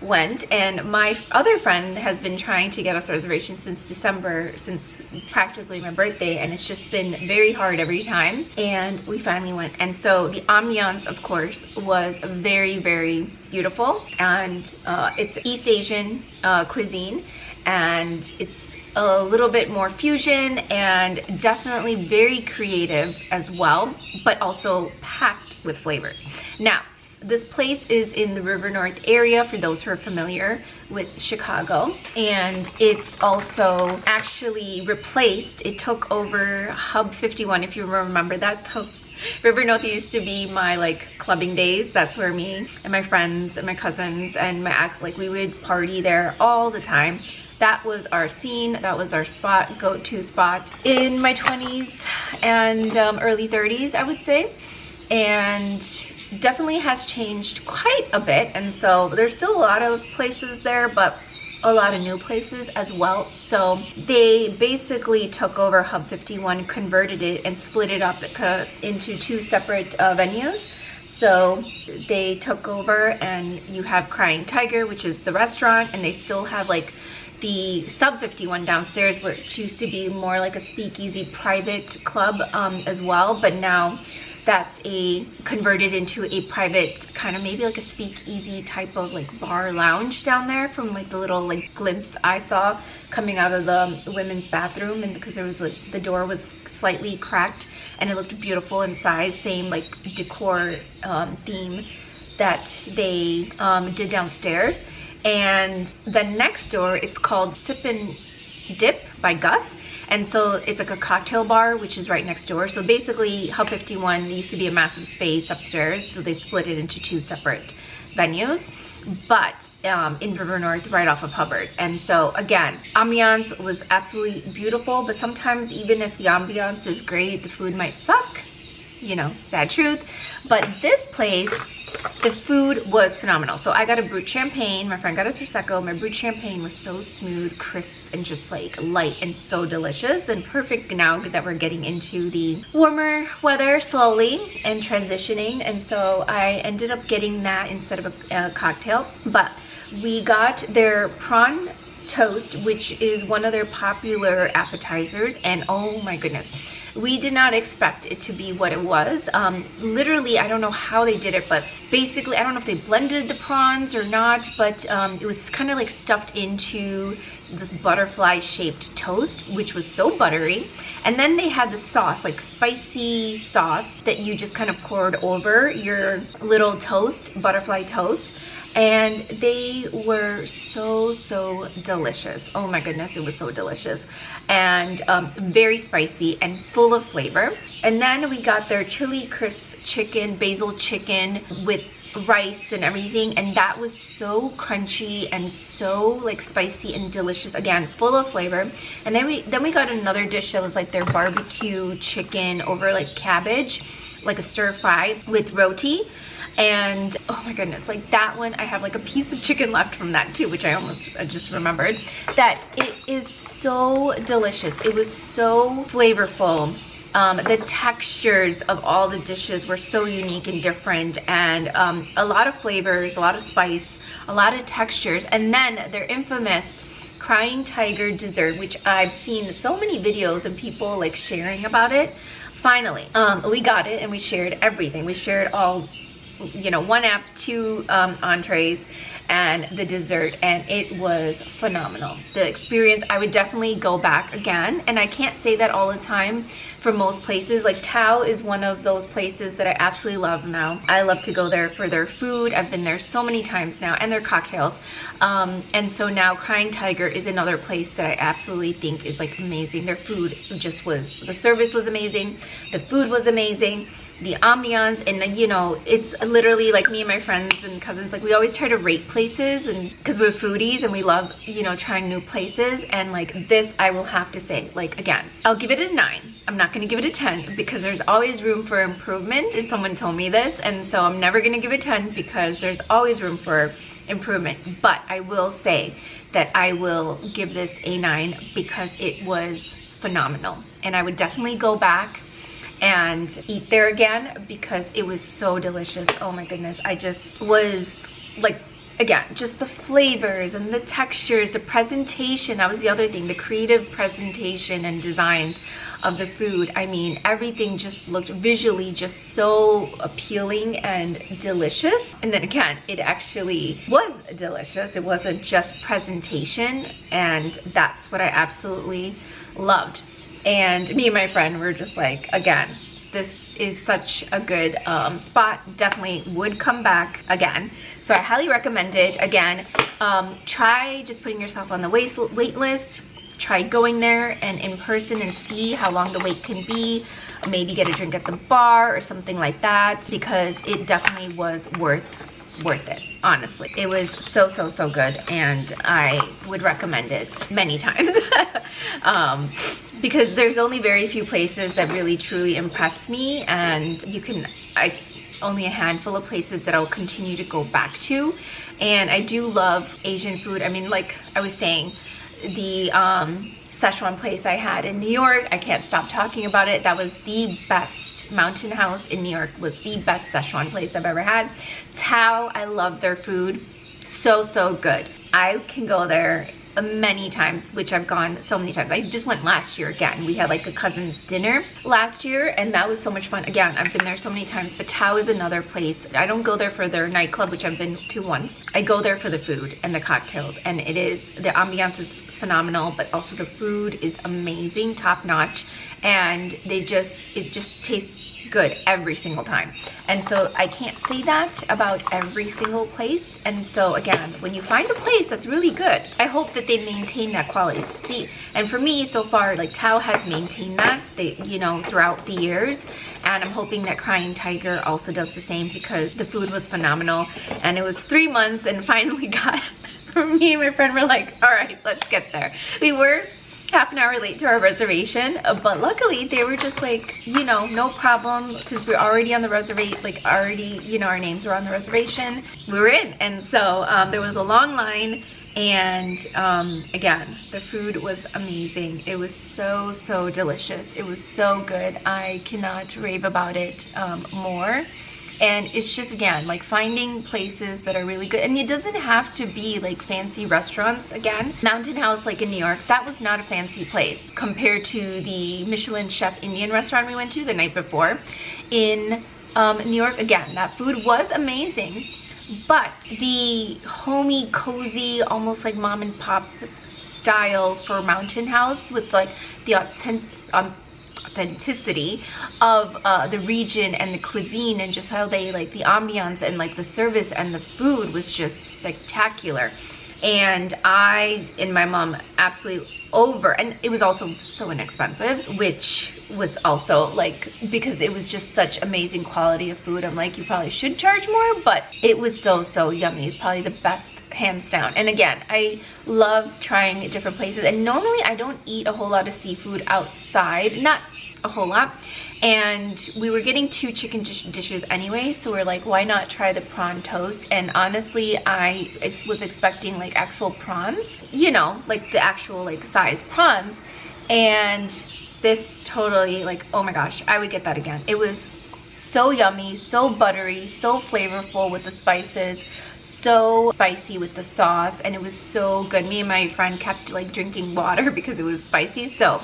went. And my other friend has been trying to get us reservations since December, since practically my birthday, and it's just been very hard every time, and we finally went. And so the ambiance, of course, was very, very beautiful, and it's East Asian cuisine, and it's a little bit more fusion and definitely very creative as well, but also packed with flavors. Now, this place is in the River North area, for those who are familiar with Chicago, and it's also actually replaced. It took over Hub 51, if you remember that. River North used to be my like clubbing days. That's where me and my friends and my cousins and my ex, like, we would party there all the time. That was our scene, that was our spot, go-to spot in my 20s and early 30s, I would say. And definitely has changed quite a bit, and so there's still a lot of places there, but a lot of new places as well. So they basically took over Hub 51, converted it, and split it up into 2 separate venues. So they took over, and you have Crying Tiger, which is the restaurant, and they still have like the Sub 51 downstairs, which used to be more like a speakeasy private club as well, but now that's converted into a private kind of maybe like a speakeasy type of like bar lounge down there, from like the little like glimpse I saw coming out of the women's bathroom, and because there was like the door was slightly cracked and it looked beautiful inside, same like decor theme that they did downstairs. And then next door, it's called Sip and Dip by Gus. And so it's like a cocktail bar, which is right next door. So basically Hub 51 used to be a massive space upstairs, so they split it into 2 separate venues, but in River North, right off of Hubbard. And so again, ambiance was absolutely beautiful, but sometimes even if the ambiance is great, the food might suck, you know, sad truth. But this place, the food was phenomenal. So I got a brut champagne, my friend got a prosecco. My brut champagne was so smooth, crisp, and just like light and so delicious, and perfect now that we're getting into the warmer weather slowly and transitioning. And so I ended up getting that instead of a cocktail. But we got their prawn toast, which is one of their popular appetizers, and oh my goodness, we did not expect it to be what it was. Literally, I don't know how they did it, but basically, I don't know if they blended the prawns or not, but it was kind of like stuffed into this butterfly shaped toast, which was so buttery. And then they had the sauce, like spicy sauce, that you just kind of poured over your little toast, butterfly toast. And they were so delicious. Oh my goodness, it was so delicious. And very spicy and full of flavor. And then we got their chili crisp chicken, basil chicken with rice and everything, and that was so crunchy and so like spicy and delicious, again full of flavor. And then we got another dish that was like their barbecue chicken over like cabbage, like a stir fry with roti. And oh my goodness, like that one, I have like a piece of chicken left from that too, which I just remembered. That it is so delicious. It was so flavorful. The textures of all the dishes were so unique and different, and a lot of flavors, a lot of spice, a lot of textures. And then their infamous Crying Tiger dessert, which I've seen so many videos and people like sharing about it. Finally, we got it and we shared everything. We shared all, you know, 1 app, 2 entrees, and the dessert, and it was phenomenal. The experience, I would definitely go back again, and I can't say that all the time for most places. Like Tao is one of those places that I absolutely love now. I love to go there for their food. I've been there so many times now, and their cocktails. And so now Crying Tiger is another place that I absolutely think is like amazing. Their food just was, the service was amazing, the food was amazing, the ambiance, and then, you know, it's literally like me and my friends and cousins, like we always try to rate places, and because we're foodies and we love, you know, trying new places. And like this, I will have to say, like, again, I'll give it a 9. I'm not going to give it a 10 because there's always room for improvement, and someone told me this, and so I'm never going to give it 10 because there's always room for improvement. But I will say that I will give this a 9 because it was phenomenal. And I would definitely go back and eat there again because it was so delicious. Oh my goodness, I just was like, again, just the flavors and the textures, the presentation. That was the other thing, the creative presentation and designs of the food. I mean, everything just looked visually just so appealing and delicious. And then again, it actually was delicious. It wasn't just presentation, and that's what I absolutely loved. And me and my friend were just like, again, this is such a good spot. Definitely would come back again. So I highly recommend it. Again, try just putting yourself on the wait list. Try going there and in person and see how long the wait can be. Maybe get a drink at the bar or something like that, because it definitely was worth it. Honestly, it was so good, and I would recommend it many times. Because there's only very few places that really truly impress me, and only a handful of places that I'll continue to go back to. And I do love Asian food. I mean, like I was saying, the Szechuan place I had in New York, I can't stop talking about it. That was the best. Mountain House in New York was the best Szechuan place I've ever had. Tao, I love their food. So good. I can go there many times, which I've gone so many times. I just went last year again. We had like a cousin's dinner last year, and that was so much fun. Again, I've been there so many times, but Tao is another place. I don't go there for their nightclub, which I've been to once. I go there for the food and the cocktails, and the ambiance is phenomenal, but also the food is amazing, top notch, and it just tastes good every single time. And so I can't say that about every single place. And so again, when you find a place that's really good, I hope that they maintain that quality. See, and for me so far, like Tao has maintained that, throughout the years. And I'm hoping that Crying Tiger also does the same, because the food was phenomenal. And it was 3 months and finally got, me and my friend were like, all right, let's get there. We were half an hour late to our reservation, but luckily they were just like, no problem, since we're already on the reservation, like already, our names were on the reservation, we were in. And so there was a long line, and again, the food was amazing. It was so delicious. It was so good. I cannot rave about it more. And it's just, again, like finding places that are really good. And it doesn't have to be like fancy restaurants. Again, Mountain House, like in New York, that was not a fancy place compared to the Michelin chef Indian restaurant we went to the night before in New York. Again, that food was amazing, but the homey, cozy, almost like mom and pop style for Mountain House, with like the authenticity of the region and the cuisine, and just how they like the ambiance and like the service and the food was just spectacular. And I and my mom absolutely and it was also so inexpensive, which was also like, because it was just such amazing quality of food. I'm like, you probably should charge more, but it was so yummy. It's probably the best, hands down. And again, I love trying different places, and normally I don't eat a whole lot of seafood outside, not a whole lot. And we were getting 2 chicken dishes anyway, so we're like, why not try the prawn toast? And honestly, I was expecting like actual prawns, like the actual like size prawns, and this totally, like, oh my gosh, I would get that again. It was so yummy, so buttery, so flavorful with the spices, so spicy with the sauce, and it was so good. Me and my friend kept like drinking water because it was spicy. So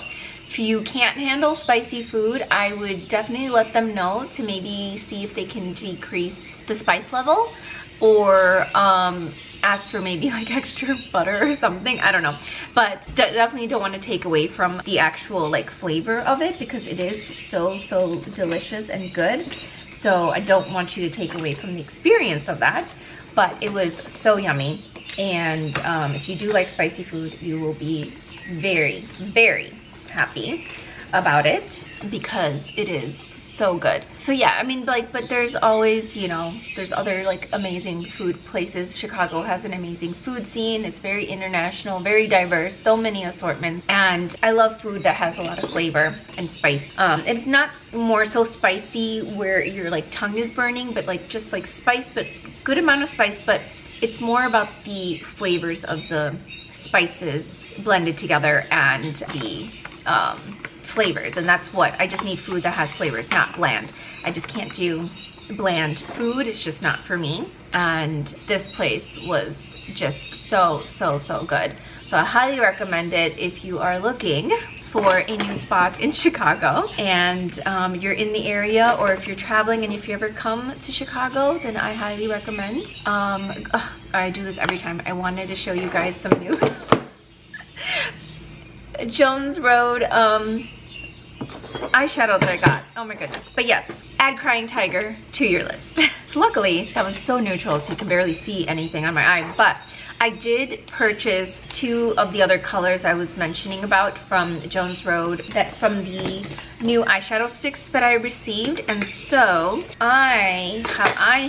if you can't handle spicy food, I would definitely let them know to maybe see if they can decrease the spice level, or ask for maybe like extra butter or something. I don't know, but definitely don't want to take away from the actual like flavor of it, because it is so delicious and good. So I don't want you to take away from the experience of that, but it was so yummy. And if you do like spicy food, you will be very happy about it, because it is so good. So yeah, I mean, like, but there's always, there's other like amazing food places. Chicago has an amazing food scene. It's very international, very diverse, so many assortments, and I love food that has a lot of flavor and spice. It's not more so spicy where your like tongue is burning, but like just like spice, but good amount of spice, but it's more about the flavors of the spices blended together, and the flavors, and that's what I just need. Food that has flavors, not bland. I just can't do bland food. It's just not for me. And this place was just so good. So I highly recommend it if you are looking for a new spot in Chicago and you're in the area, or if you're traveling and if you ever come to Chicago, then I highly recommend. I do this every time. I wanted to show you guys some new Jones Road eyeshadow that I got. Oh my goodness. But yes, add Crying Tiger to your list. So luckily that was so neutral so you can barely see anything on my eye, but I did purchase 2 of the other colors I was mentioning about from Jones Road, that from the new eyeshadow sticks that I received. And so I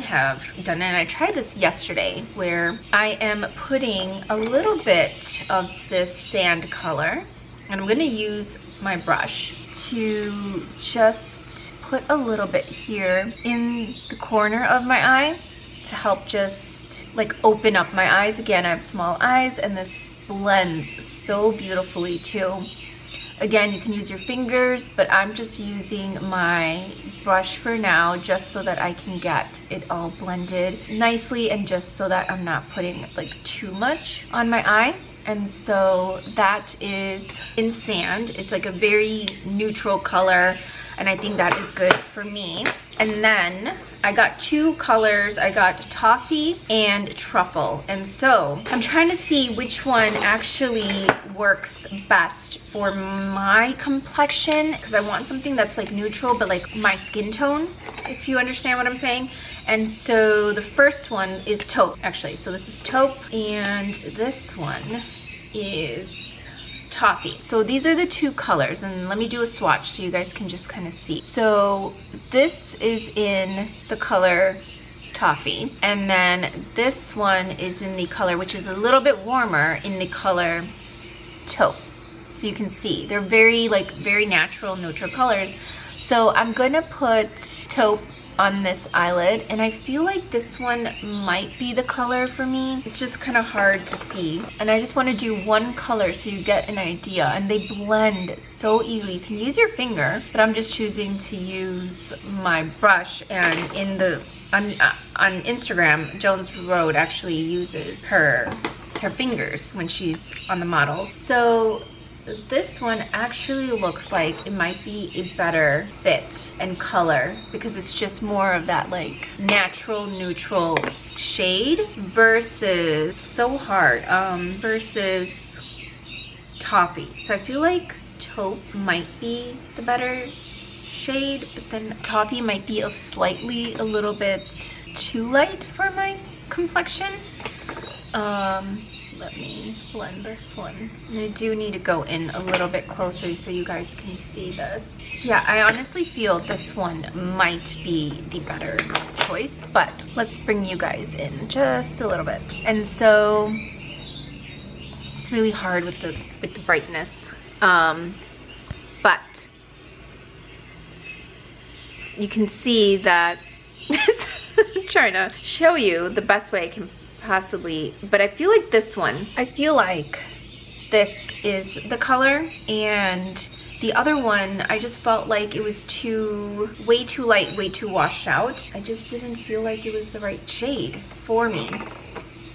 have done it, and I tried this yesterday, where I am putting a little bit of this sand color, and I'm going to use my brush to just put a little bit here in the corner of my eye to help just like open up my eyes. Again, I have small eyes, and this blends so beautifully too. Again, you can use your fingers, but I'm just using my brush for now, just so that I can get it all blended nicely, and just so that I'm not putting like too much on my eye. And so that is in sand. It's like a very neutral color, and I think that is good for me. And then I got 2 colors. I got Toffee and Truffle. And so I'm trying to see which one actually works best for my complexion, because I want something that's like neutral but like my skin tone, if you understand what I'm saying. And so the first one is Taupe, actually. So this is Taupe, and this one is Toffee. So these are the 2 colors, and let me do a swatch so you guys can just kind of see. So this is in the color Toffee, and then this one is in the color, which is a little bit warmer, in the color Taupe. So you can see they're very natural, neutral colors. So I'm gonna put Taupe on this eyelid, and I feel like this one might be the color for me. It's just kind of hard to see, and I just want to do 1 color so you get an idea. And they blend so easily. You can use your finger, but I'm just choosing to use my brush. And in the on Instagram, Jones Road actually uses her fingers when she's on the model. So this one actually looks like it might be a better fit and color, because it's just more of that like natural neutral shade versus versus Toffee. So I feel like Taupe might be the better shade, but then Toffee might be a little bit too light for my complexion. Let me blend this one. And I do need to go in a little bit closer so you guys can see this. Yeah, I honestly feel this one might be the better choice, but let's bring you guys in just a little bit. And so it's really hard with the brightness, but you can see that I'm trying to show you the best way I can possibly, but I feel like this is the color, and the other one I just felt like it was way too light, way too washed out. I just didn't feel like it was the right shade for me,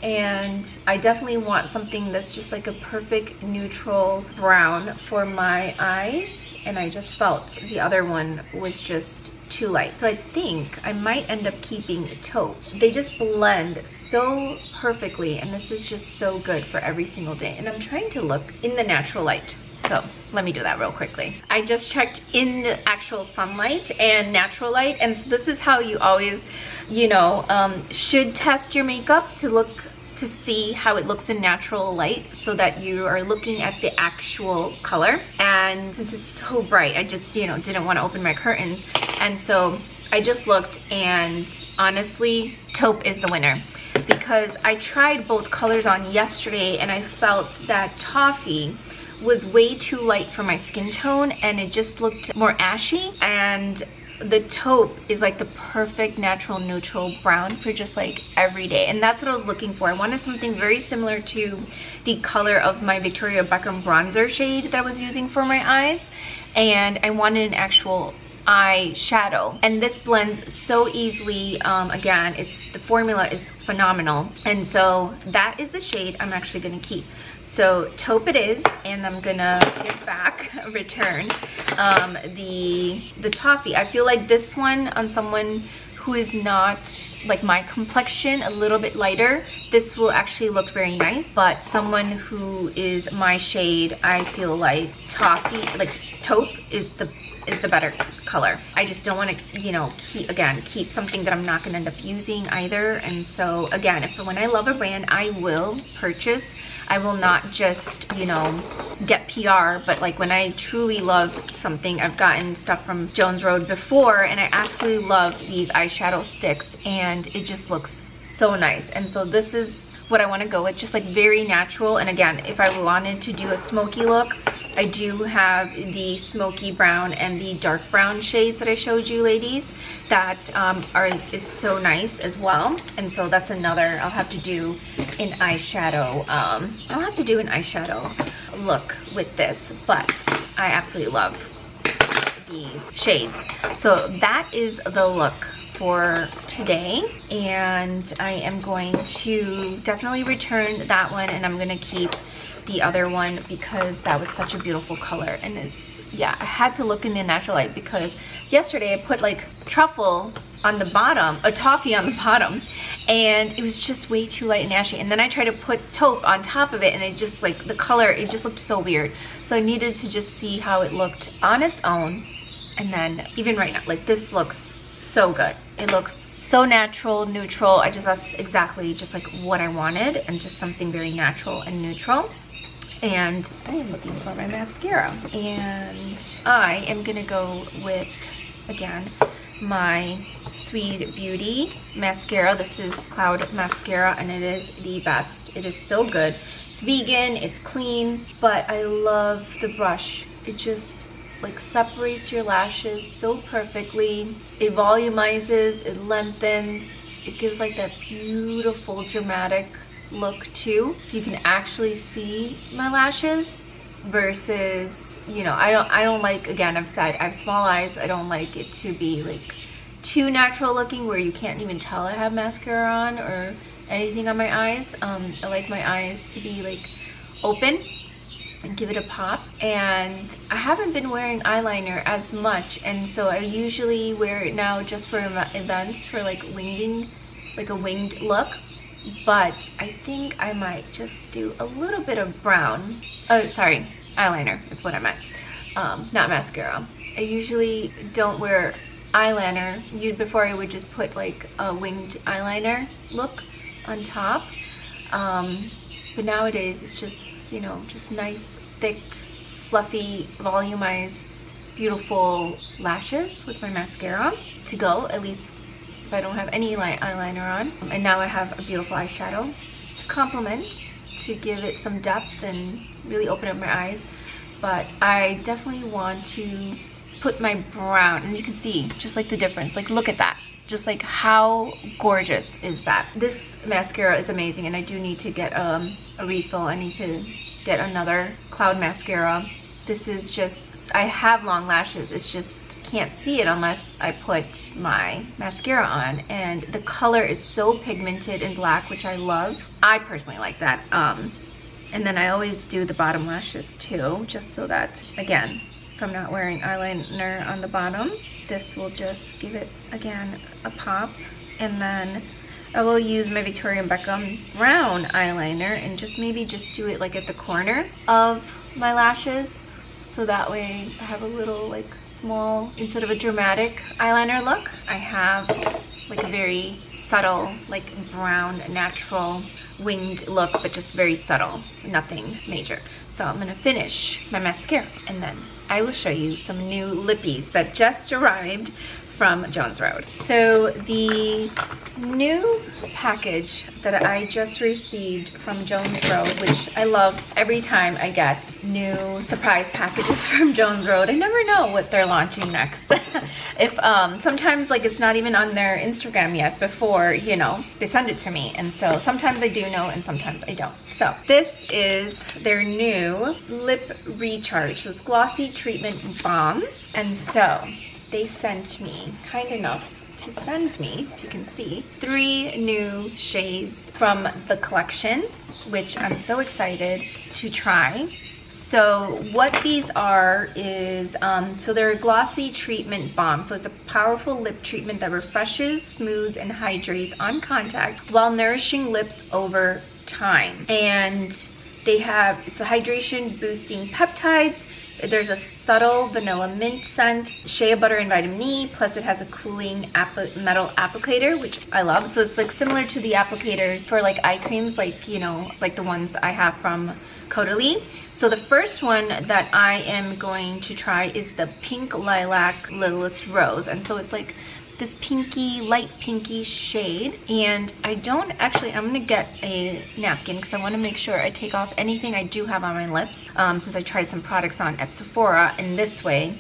and I definitely want something that's just like a perfect neutral brown for my eyes, and I just felt the other one was just too light. So I think I might end up keeping Taupe. They just blend so perfectly, and this is just so good for every single day. And I'm trying to look in the natural light, so let me do that real quickly. I just checked in the actual sunlight and natural light, and so this is how you always, you know, should test your makeup, to see how it looks in natural light, so that you are looking at the actual color. And since it's so bright, I just, you know, didn't want to open my curtains, and so I just looked, and honestly, Taupe is the winner, because I tried both colors on yesterday, and I felt that Toffee was way too light for my skin tone, and it just looked more ashy, and the taupe is like the perfect natural neutral brown for just like every day, and that's what I was looking for. I wanted something very similar to the color of my Victoria Beckham bronzer shade that I was using for my eyes, and I wanted an actual eyeshadow, and this blends so easily. Again, the formula is phenomenal, and so that is the shade I'm actually going to keep. So taupe it is, and I'm gonna give back, return the toffee. I feel like this one on someone who is not like my complexion, a little bit lighter, this will actually look very nice. But someone who is my shade, I feel like toffee, like taupe is the better color. I just don't want to, you know, keep something that I'm not going to end up using either. And so again, when I love a brand, I will purchase. I will not just, you know, get PR, but like when I truly love something, I've gotten stuff from Jones Road before, and I absolutely love these eyeshadow sticks, and it just looks so nice. And so this is what I want to go with, just like very natural. And again, if I wanted to do a smoky look, I do have the smoky brown and the dark brown shades that I showed you ladies that is so nice as well. And so that's another, I'll have to do an eyeshadow. I'll have to do an eyeshadow look with this, but I absolutely love these shades. So that is the look for today, and I am going to definitely return that one, and I'm gonna keep the other one because that was such a beautiful color. And yeah, I had to look in the natural light because yesterday I put like truffle on the bottom, a toffee on the bottom, and it was just way too light and ashy. And then I tried to put taupe on top of it, and it just like the color, it just looked so weird. So I needed to just see how it looked on its own. And then even right now, like this looks so good. It looks so natural, neutral. That's exactly just like what I wanted, and just something very natural and neutral. And I am looking for my mascara, and I am gonna go with, again, my Sweet Beauty mascara. This is Cloud Mascara, and it is the best. It is so good. It's vegan, it's clean, but I love the brush. It just like separates your lashes so perfectly. It volumizes, it lengthens, it gives like that beautiful dramatic look too, so you can actually see my lashes versus, you know, I don't like, again, I've said I have small eyes. I don't like it to be like too natural looking where you can't even tell I have mascara on or anything on my eyes. I like my eyes to be like open and give it a pop. And I haven't been wearing eyeliner as much, and so I usually wear it now just for events, for like winging, like a winged look. But I think I might just do a little bit of brown. Oh, sorry, eyeliner is what I meant. Not mascara. I usually don't wear eyeliner. Before I would just put like a winged eyeliner look on top. But nowadays it's just, you know, just nice, thick, fluffy, volumized, beautiful lashes with my mascara to go, at least if I don't have any eyeliner on. And now I have a beautiful eyeshadow to complement, to give it some depth and really open up my eyes. But I definitely want to put my brown, and you can see just like the difference. Like, look at that. Just like how gorgeous is that? This mascara is amazing, and I do need to get a refill. I need to get another Cloud mascara. This is just, I have long lashes. It's just can't see it unless I put my mascara on, and the color is so pigmented and black, which I love. I personally like that. And then I always do the bottom lashes too, just so that, again, if I'm not wearing eyeliner on the bottom, this will just give it, again, a pop. And then I will use my Victoria Beckham brown eyeliner and just maybe just do it like at the corner of my lashes, so that way I have a little like small, instead of a dramatic eyeliner look, I have like a very subtle, like brown, natural winged look, but just very subtle, nothing major. So I'm gonna finish my mascara, and then I will show you some new lippies that just arrived from Jones Road. So the new package that I just received from Jones Road, which I love every time I get new surprise packages from Jones Road. I never know what they're launching next. If sometimes like it's not even on their Instagram yet before, you know, they send it to me. And so sometimes I do know and sometimes I don't. So this is their new lip recharge. So it's glossy treatment bombs. And so they sent me, kind enough to send me, if you can see, 3 new shades from the collection, which I'm so excited to try. So what these are is, so they're a glossy treatment balm. So it's a powerful lip treatment that refreshes, smooths, and hydrates on contact while nourishing lips over time. And they have, it's a hydration boosting peptides. There's a subtle vanilla mint scent, shea butter and vitamin E, plus it has a cooling metal applicator, which I love. So it's like similar to the applicators for like eye creams, like, you know, like the ones I have from Caudalie. So the first one that I am going to try is the Pink Lilac Lilies Rose. And so it's like this pinky, light pinky shade. And I don't actually, I'm gonna get a napkin because I wanna make sure I take off anything I do have on my lips, since I tried some products on at Sephora, and this way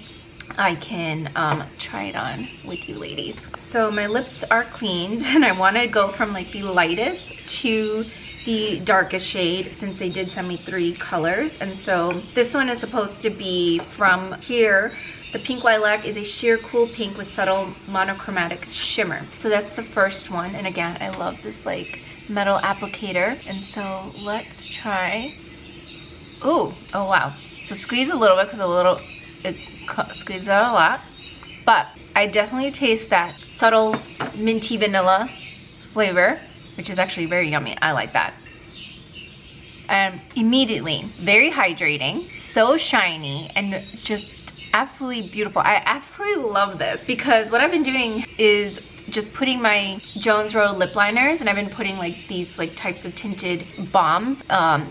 I can try it on with you ladies. So my lips are cleaned and I wanna go from like the lightest to the darkest shade, since they did send me 3 colors. And so this one is supposed to be from here. The Pink Lilac is a sheer cool pink with subtle monochromatic shimmer. So that's the first one. And again, I love this like metal applicator. And so let's try. Oh wow. So squeeze a little bit because it squeezes out a lot. But I definitely taste that subtle minty vanilla flavor, which is actually very yummy. I like that. And immediately, very hydrating, so shiny, and just absolutely beautiful. I absolutely love this because what I've been doing is just putting my Jones Road lip liners, and I've been putting like these like types of tinted bombs,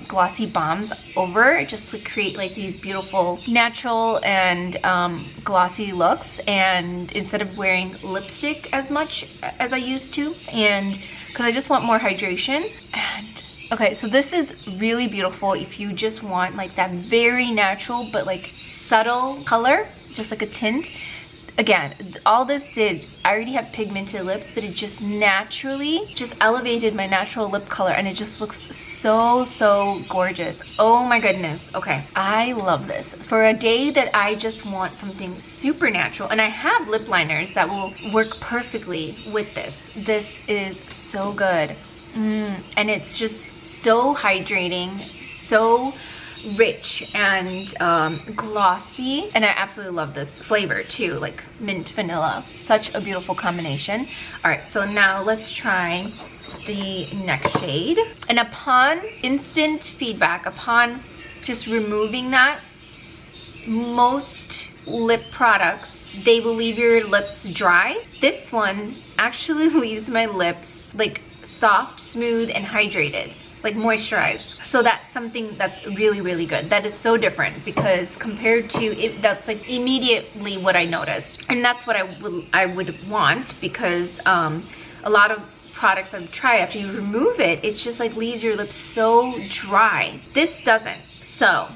glossy bombs over, just to create like these beautiful natural and glossy looks, and instead of wearing lipstick as much as I used to, and because I just want more hydration. And okay, so this is really beautiful if you just want like that very natural but like subtle color, just like a tint. Again, all this did, I already have pigmented lips, but it just naturally just elevated my natural lip color, and it just looks so gorgeous. Oh my goodness. Okay, I love this. For a day that I just want something super natural, and I have lip liners that will work perfectly with this. This is so good. And it's just so hydrating, so rich and glossy, and I absolutely love this flavor too, like mint vanilla. Such a beautiful combination. All right, so now let's try the next shade. And upon instant feedback, upon just removing that, most lip products, they will leave your lips dry. This one actually leaves my lips like soft, smooth, and hydrated, like moisturized. So that's something that's really good. That is so different, because compared to it, that's like immediately what I noticed. And that's what I would want, because a lot of products I've tried, after you remove it, it's just like leaves your lips so dry. This doesn't. So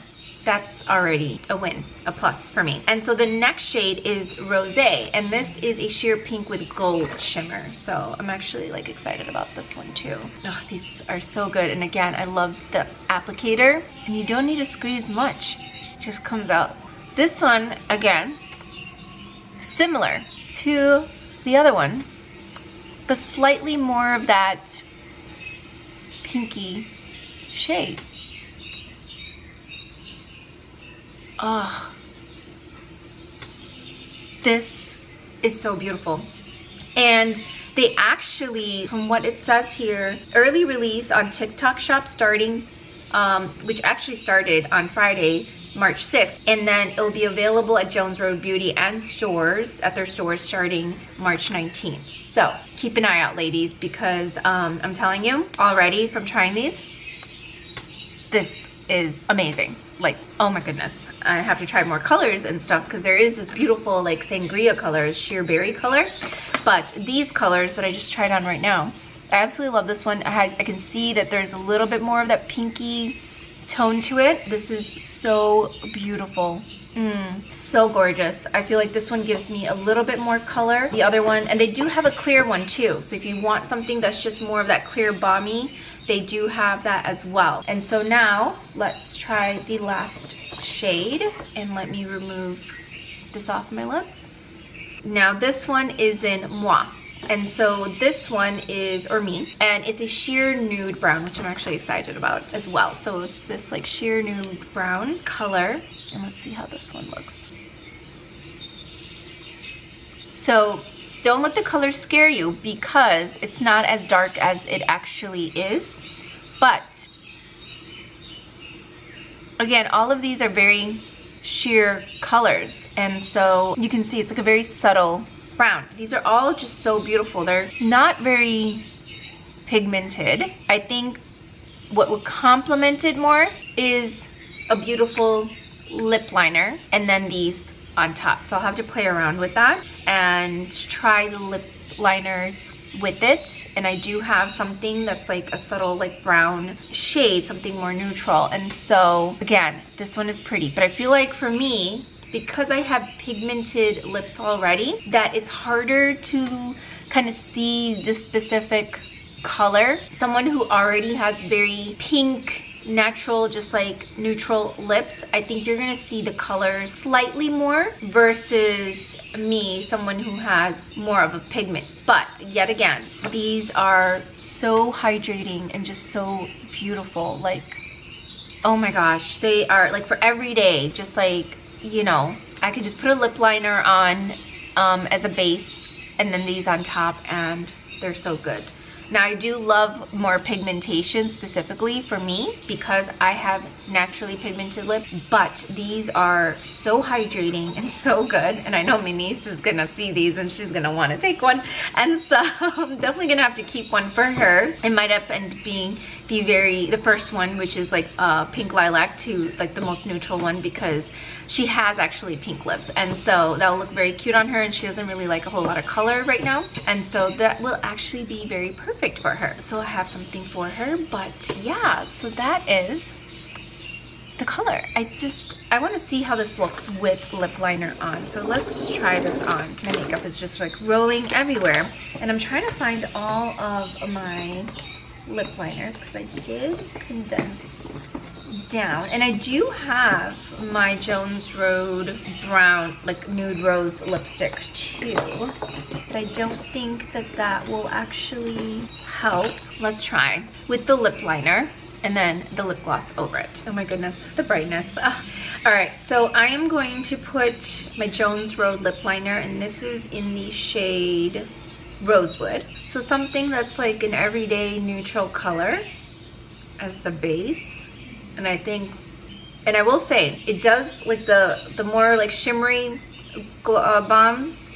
that's already a win, a plus for me. And so the next shade is Rosé, and this is a sheer pink with gold shimmer. So I'm actually like excited about this one too. Oh, these are so good. And again, I love the applicator, and you don't need to squeeze much. It just comes out. This one, again, similar to the other one, but slightly more of that pinky shade. Oh, this is so beautiful. And they actually, from what it says here, early release on TikTok Shop starting, which actually started on Friday, March 6th. And then it'll be available at Jones Road Beauty and stores, at their stores, starting March 19th. So keep an eye out, ladies, because I'm telling you already from trying these, this is amazing. Like, oh my goodness. I have to try more colors and stuff because there is this beautiful like sangria color, sheer berry color. But these colors that I just tried on right now, I absolutely love this one. I can see that there's a little bit more of that pinky tone to it. This is so beautiful. So gorgeous. I feel like this one gives me a little bit more color. The other one, and they do have a clear one too. So if you want something that's just more of that clear balmy, they do have that as well. And so now let's try the last shade, and let me remove this off my lips. Now this one is in Moi. And so this one is, or me, and it's a sheer nude brown, which I'm actually excited about as well. So it's this like sheer nude brown color. And let's see how this one looks. So don't let the color scare you because it's not as dark as it actually is. But again, all of these are very sheer colors. And so you can see it's like a very subtle brown. These are all just so beautiful. They're not very pigmented. I think what would complement it more is a beautiful lip liner and then these on top. So I'll have to play around with that and try the lip liners with it. And I do have something that's like a subtle like brown shade, something more neutral. And so again, this one is pretty, but I feel like for me, because I have pigmented lips already, that it's harder to kind of see the specific color. Someone who already has very pink, natural, just like neutral lips, I think you're gonna see the color slightly more versus me, someone who has more of a pigment. But yet again, these are so hydrating and just so beautiful. Like, oh my gosh, they are like for every day, just like, you know, I could just put a lip liner on as a base and then these on top, and they're so good. Now I do love more pigmentation specifically for me because I have naturally pigmented lip, but these are so hydrating and so good. And I know my niece is gonna see these and she's gonna want to take one, and so I'm definitely gonna have to keep one for her. It might end up being the first one, which is like pink lilac, to like the most neutral one, because she has actually pink lips, and so that'll look very cute on her, and she doesn't really like a whole lot of color right now, and so that will actually be very perfect for her. So I have something for her. But yeah, so that is the color. I want to see how this looks with lip liner on. So let's try this on. My makeup is just like rolling everywhere, and I'm trying to find all of my lip liners because I did condense down, and I do have my Jones Road brown, like nude rose lipstick too, but I don't think that that will actually help. Let's try with the lip liner and then the lip gloss over it. Oh my goodness, the brightness. All right, so I am going to put my Jones Road lip liner, and this is in the shade Rosewood, so something that's like an everyday neutral color as the base. And I think, and I will say, it does, like the more like shimmery bombs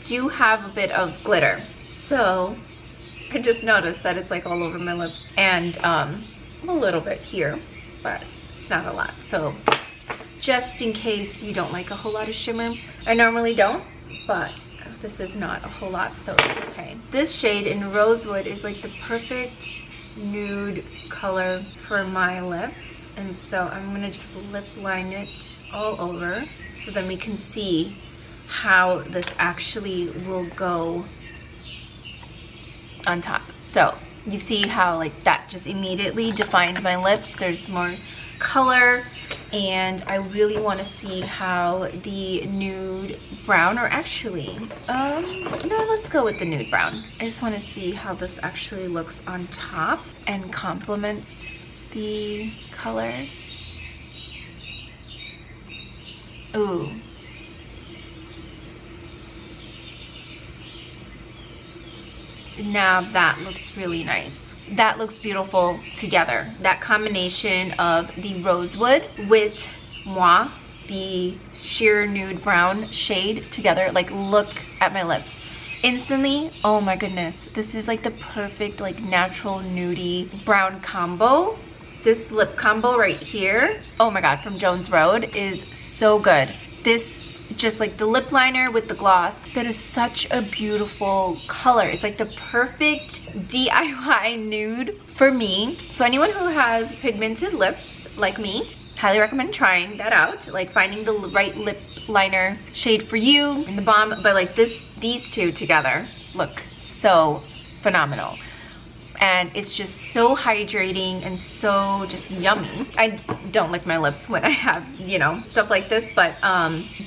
do have a bit of glitter. So I just noticed that it's like all over my lips and a little bit here, but it's not a lot. So just in case you don't like a whole lot of shimmer, I normally don't, but this is not a whole lot, so it's okay. This shade in Rosewood is like the perfect nude color for my lips. And so I'm gonna just lip line it all over so then we can see how this actually will go on top. So you see how like that just immediately defined my lips. There's more color, and I really want to see how the nude brown, or actually no, let's go with the nude brown. I just want to see how this actually looks on top and complements the color. Ooh. Now that looks really nice. That looks beautiful together. That combination of the Rosewood with Moi, the sheer nude brown shade together, like look at my lips. Instantly, oh my goodness, this is like the perfect like natural nudie brown combo. This lip combo right here, oh my god, from Jones Road is so good. This, just like the lip liner with the gloss, that is such a beautiful color. It's like the perfect DIY nude for me. So anyone who has pigmented lips like me, highly recommend trying that out, like finding the right lip liner shade for you in the balm. But like these two together look so phenomenal, and it's just so hydrating and so just yummy. I don't lick my lips when I have, you know, stuff like this, but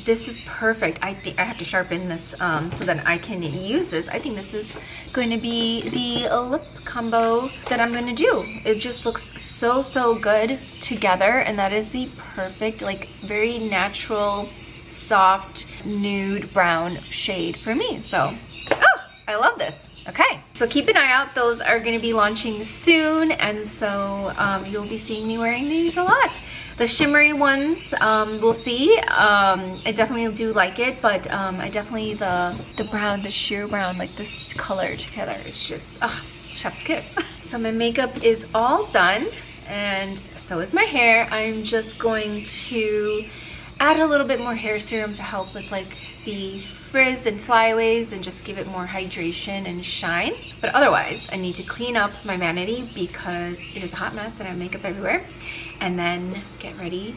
this is perfect. I think I have to sharpen this so that I can use this. I think this is going to be the lip combo that I'm gonna do. It just looks so good together, and that is the perfect, like, very natural, soft, nude brown shade for me. So, oh, I love this. Okay, so keep an eye out. Those are going to be launching soon, and so you'll be seeing me wearing these a lot. The shimmery ones, we'll see. I definitely do like it, but I definitely, the brown, the sheer brown, like this color together, it's just, chef's kiss. So my makeup is all done, and so is my hair. I'm just going to add a little bit more hair serum to help with like the frizz and flyaways and just give it more hydration and shine. But otherwise, I need to clean up my vanity because it is a hot mess and I have makeup everywhere, and then get ready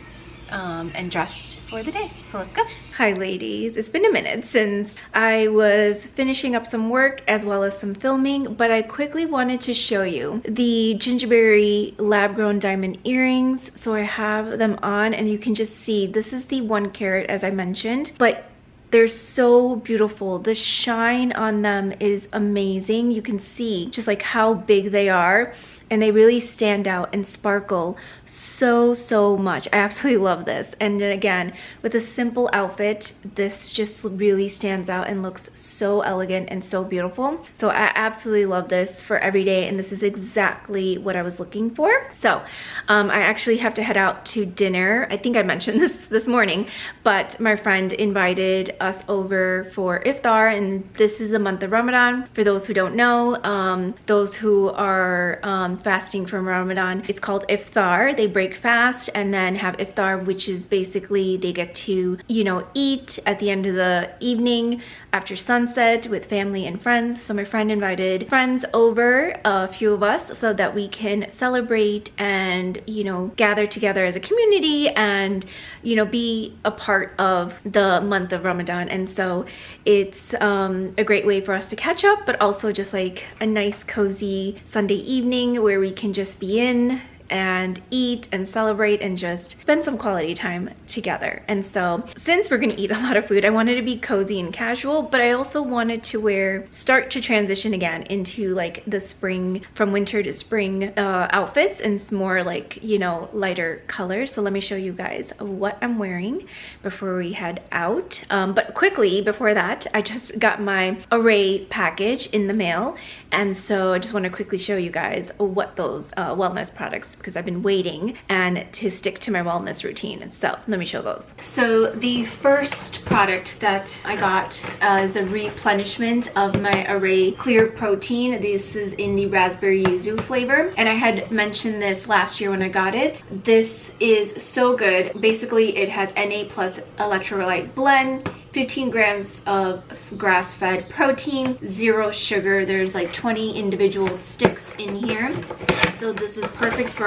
and dressed for the day. So let's go. Hi ladies, it's been a minute since I was finishing up some work as well as some filming, but I quickly wanted to show you the Gingiberri lab grown diamond earrings. So I have them on, and you can just see this is the 1 carat as I mentioned, but they're so beautiful. The shine on them is amazing. You can see just like how big they are, and they really stand out and sparkle so much. I absolutely love this. And then again, with a simple outfit, this just really stands out and looks so elegant and so beautiful. So I absolutely love this for every day, and this is exactly what I was looking for. So I actually have to head out to dinner. I think I mentioned this morning, but my friend invited us over for iftar, and this is the month of Ramadan. For those who don't know, those who are fasting from Ramadan, it's called iftar. They break fast and then have iftar, which is basically they get to, you know, eat at the end of the evening after sunset with family and friends. So my friend invited friends over, a few of us, so that we can celebrate and, you know, gather together as a community and, you know, be a part of the month of Ramadan. And so it's a great way for us to catch up, but also just like a nice cozy Sunday evening where we can just be in and eat and celebrate and just spend some quality time together. And so since we're gonna eat a lot of food, I wanted to be cozy and casual, but I also wanted to start to transition again into like the spring, from winter to spring outfits, and it's more like, you know, lighter colors. So let me show you guys what I'm wearing before we head out. But quickly before that, I just got my array package in the mail, and so I just want to quickly show you guys what those wellness products, because I've been waiting and to stick to my wellness routine. So let me show those. So the first product that I got is a replenishment of my Array Clear Protein. This is in the raspberry yuzu flavor, and I had mentioned this last year when I got it. This is so good. Basically, it has Na plus electrolyte blend, 15 grams of grass-fed protein, 0 sugar. There's like 20 individual sticks in here. So this is perfect for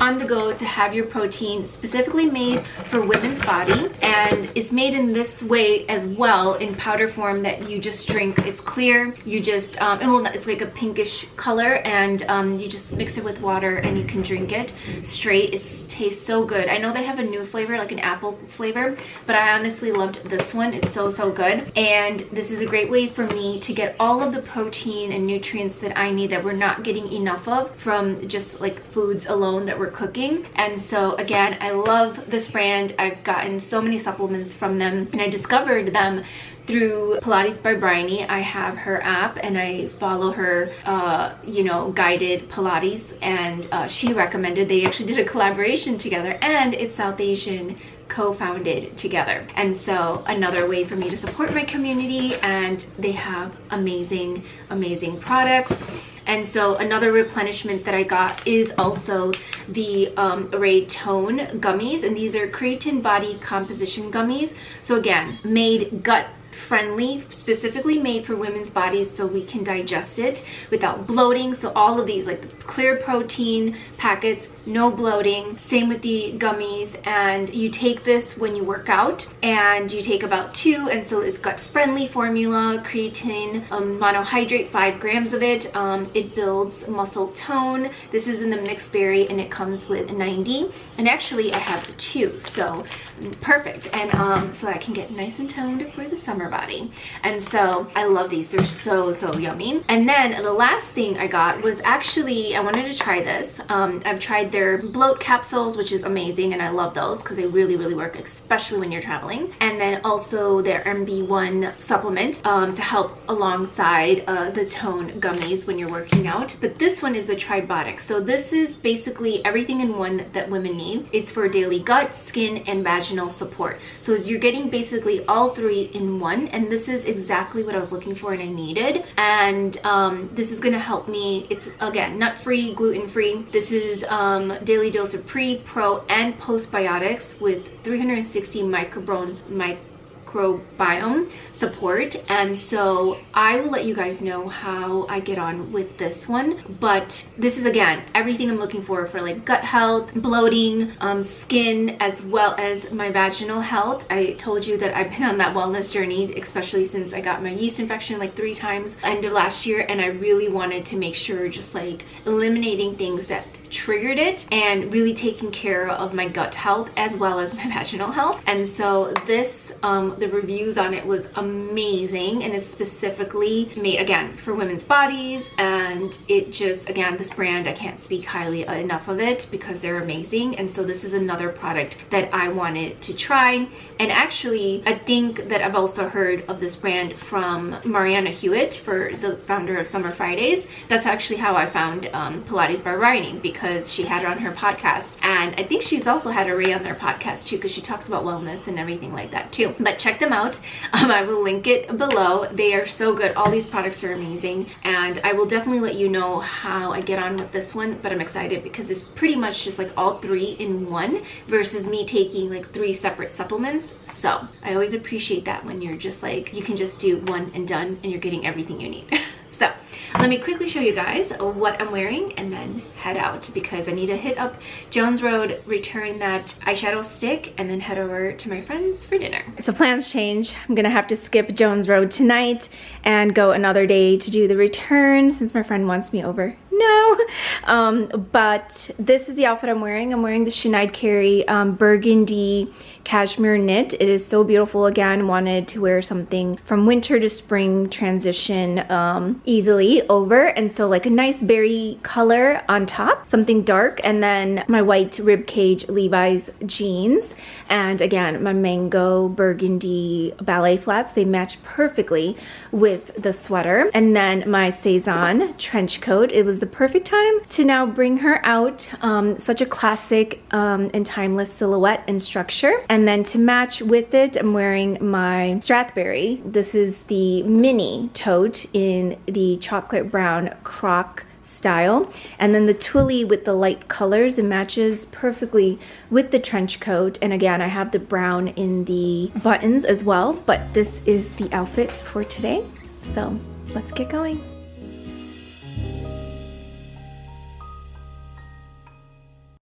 on the go to have your protein, specifically made for women's body. And it's made in this way as well, in powder form, that you just drink. It's clear. You just, it's like a pinkish color, and you just mix it with water and you can drink it straight. It tastes so good. I know they have a new flavor, like an apple flavor, but I honestly loved this one. It's so good. And this is a great way for me to get all of the protein and nutrients that I need that we're not getting enough of from just like foods alone that we're cooking. And so again, I love this brand. I've gotten so many supplements from them, and I discovered them through Pilates by Bryony. I have her app and I follow her, you know, guided Pilates, and she recommended, they actually did a collaboration together, and it's South Asian co-founded together. And so another way for me to support my community, and they have amazing products. And so another replenishment that I got is also the Array Tone gummies, and these are creatine body composition gummies. So again, made gut friendly, specifically made for women's bodies so we can digest it without bloating. So all of these, like the clear protein packets, no bloating. Same with the gummies. And you take this when you work out, and you take about 2, and so it's gut friendly formula, creatine monohydrate, 5 grams of it. It builds muscle tone. This is in the mixed berry, and it comes with 90, and actually I have 2, so perfect. And so I can get nice and toned for the summer body. And so I love these. They're so yummy. And then the last thing I got was actually, I wanted to try this. I've tried their bloat capsules, which is amazing, and I love those because they really work, especially when you're traveling. And then also their MB1 supplement to help alongside the tone gummies when you're working out. But this one is a tribiotic, so this is basically everything in one that women need. It's for daily gut, skin, and vaginal support. So you're getting basically all 3 in one, and this is exactly what I was looking for and I needed. And this is gonna help me. It's again nut-free, gluten-free. This is daily dose of pre, pro, and postbiotics with 360 microbiome support. And so I will let you guys know how I get on with this one. But this is again everything I'm looking for like gut health, bloating, skin, as well as my vaginal health. I told you that I've been on that wellness journey, especially since I got my yeast infection like 3 times end of last year, and I really wanted to make sure just like eliminating things that triggered it and really taking care of my gut health as well as my vaginal health. And so this the reviews on it was amazing, and it's specifically made again for women's bodies. And it just, again, this brand, I can't speak highly enough of it because they're amazing. And so this is another product that I wanted to try. And actually I think that I've also heard of this brand from Mariana Hewitt, for the founder of Summer Fridays. That's actually how I found Pilates by Writing, because she had it on her podcast, and I think she's also had Array on their podcast too, because she talks about wellness and everything like that too. But check them out. I will link it below. They are so good. All these products are amazing, and I will definitely let you know how I get on with this one. But I'm excited because it's pretty much just like all 3 in one versus me taking like 3 separate supplements. So I always appreciate that when you're just like, you can just do one and done and you're getting everything you need. So let me quickly show you guys what I'm wearing and then head out, because I need to hit up Jones Road, return that eyeshadow stick, and then head over to my friends for dinner. So plans change. I'm gonna have to skip Jones Road tonight and go another day to do the return since my friend wants me over. No, but this is the outfit I'm wearing. I'm wearing the Sinead Carey burgundy cashmere knit. It is so beautiful. Again, wanted to wear something from winter to spring transition easily over, and so like a nice berry color on top, something dark, and then my white ribcage Levi's jeans, and again my mango burgundy ballet flats. They match perfectly with the sweater, and then my Cezanne trench coat. It was the perfect time to now bring her out. Such a classic and timeless silhouette and structure. And then to match with it, I'm wearing my Strathberry. This is the mini tote in the chocolate brown croc style, and then the twilly with the light colors. It matches perfectly with the trench coat, and again I have the brown in the buttons as well. But this is the outfit for today, so let's get going.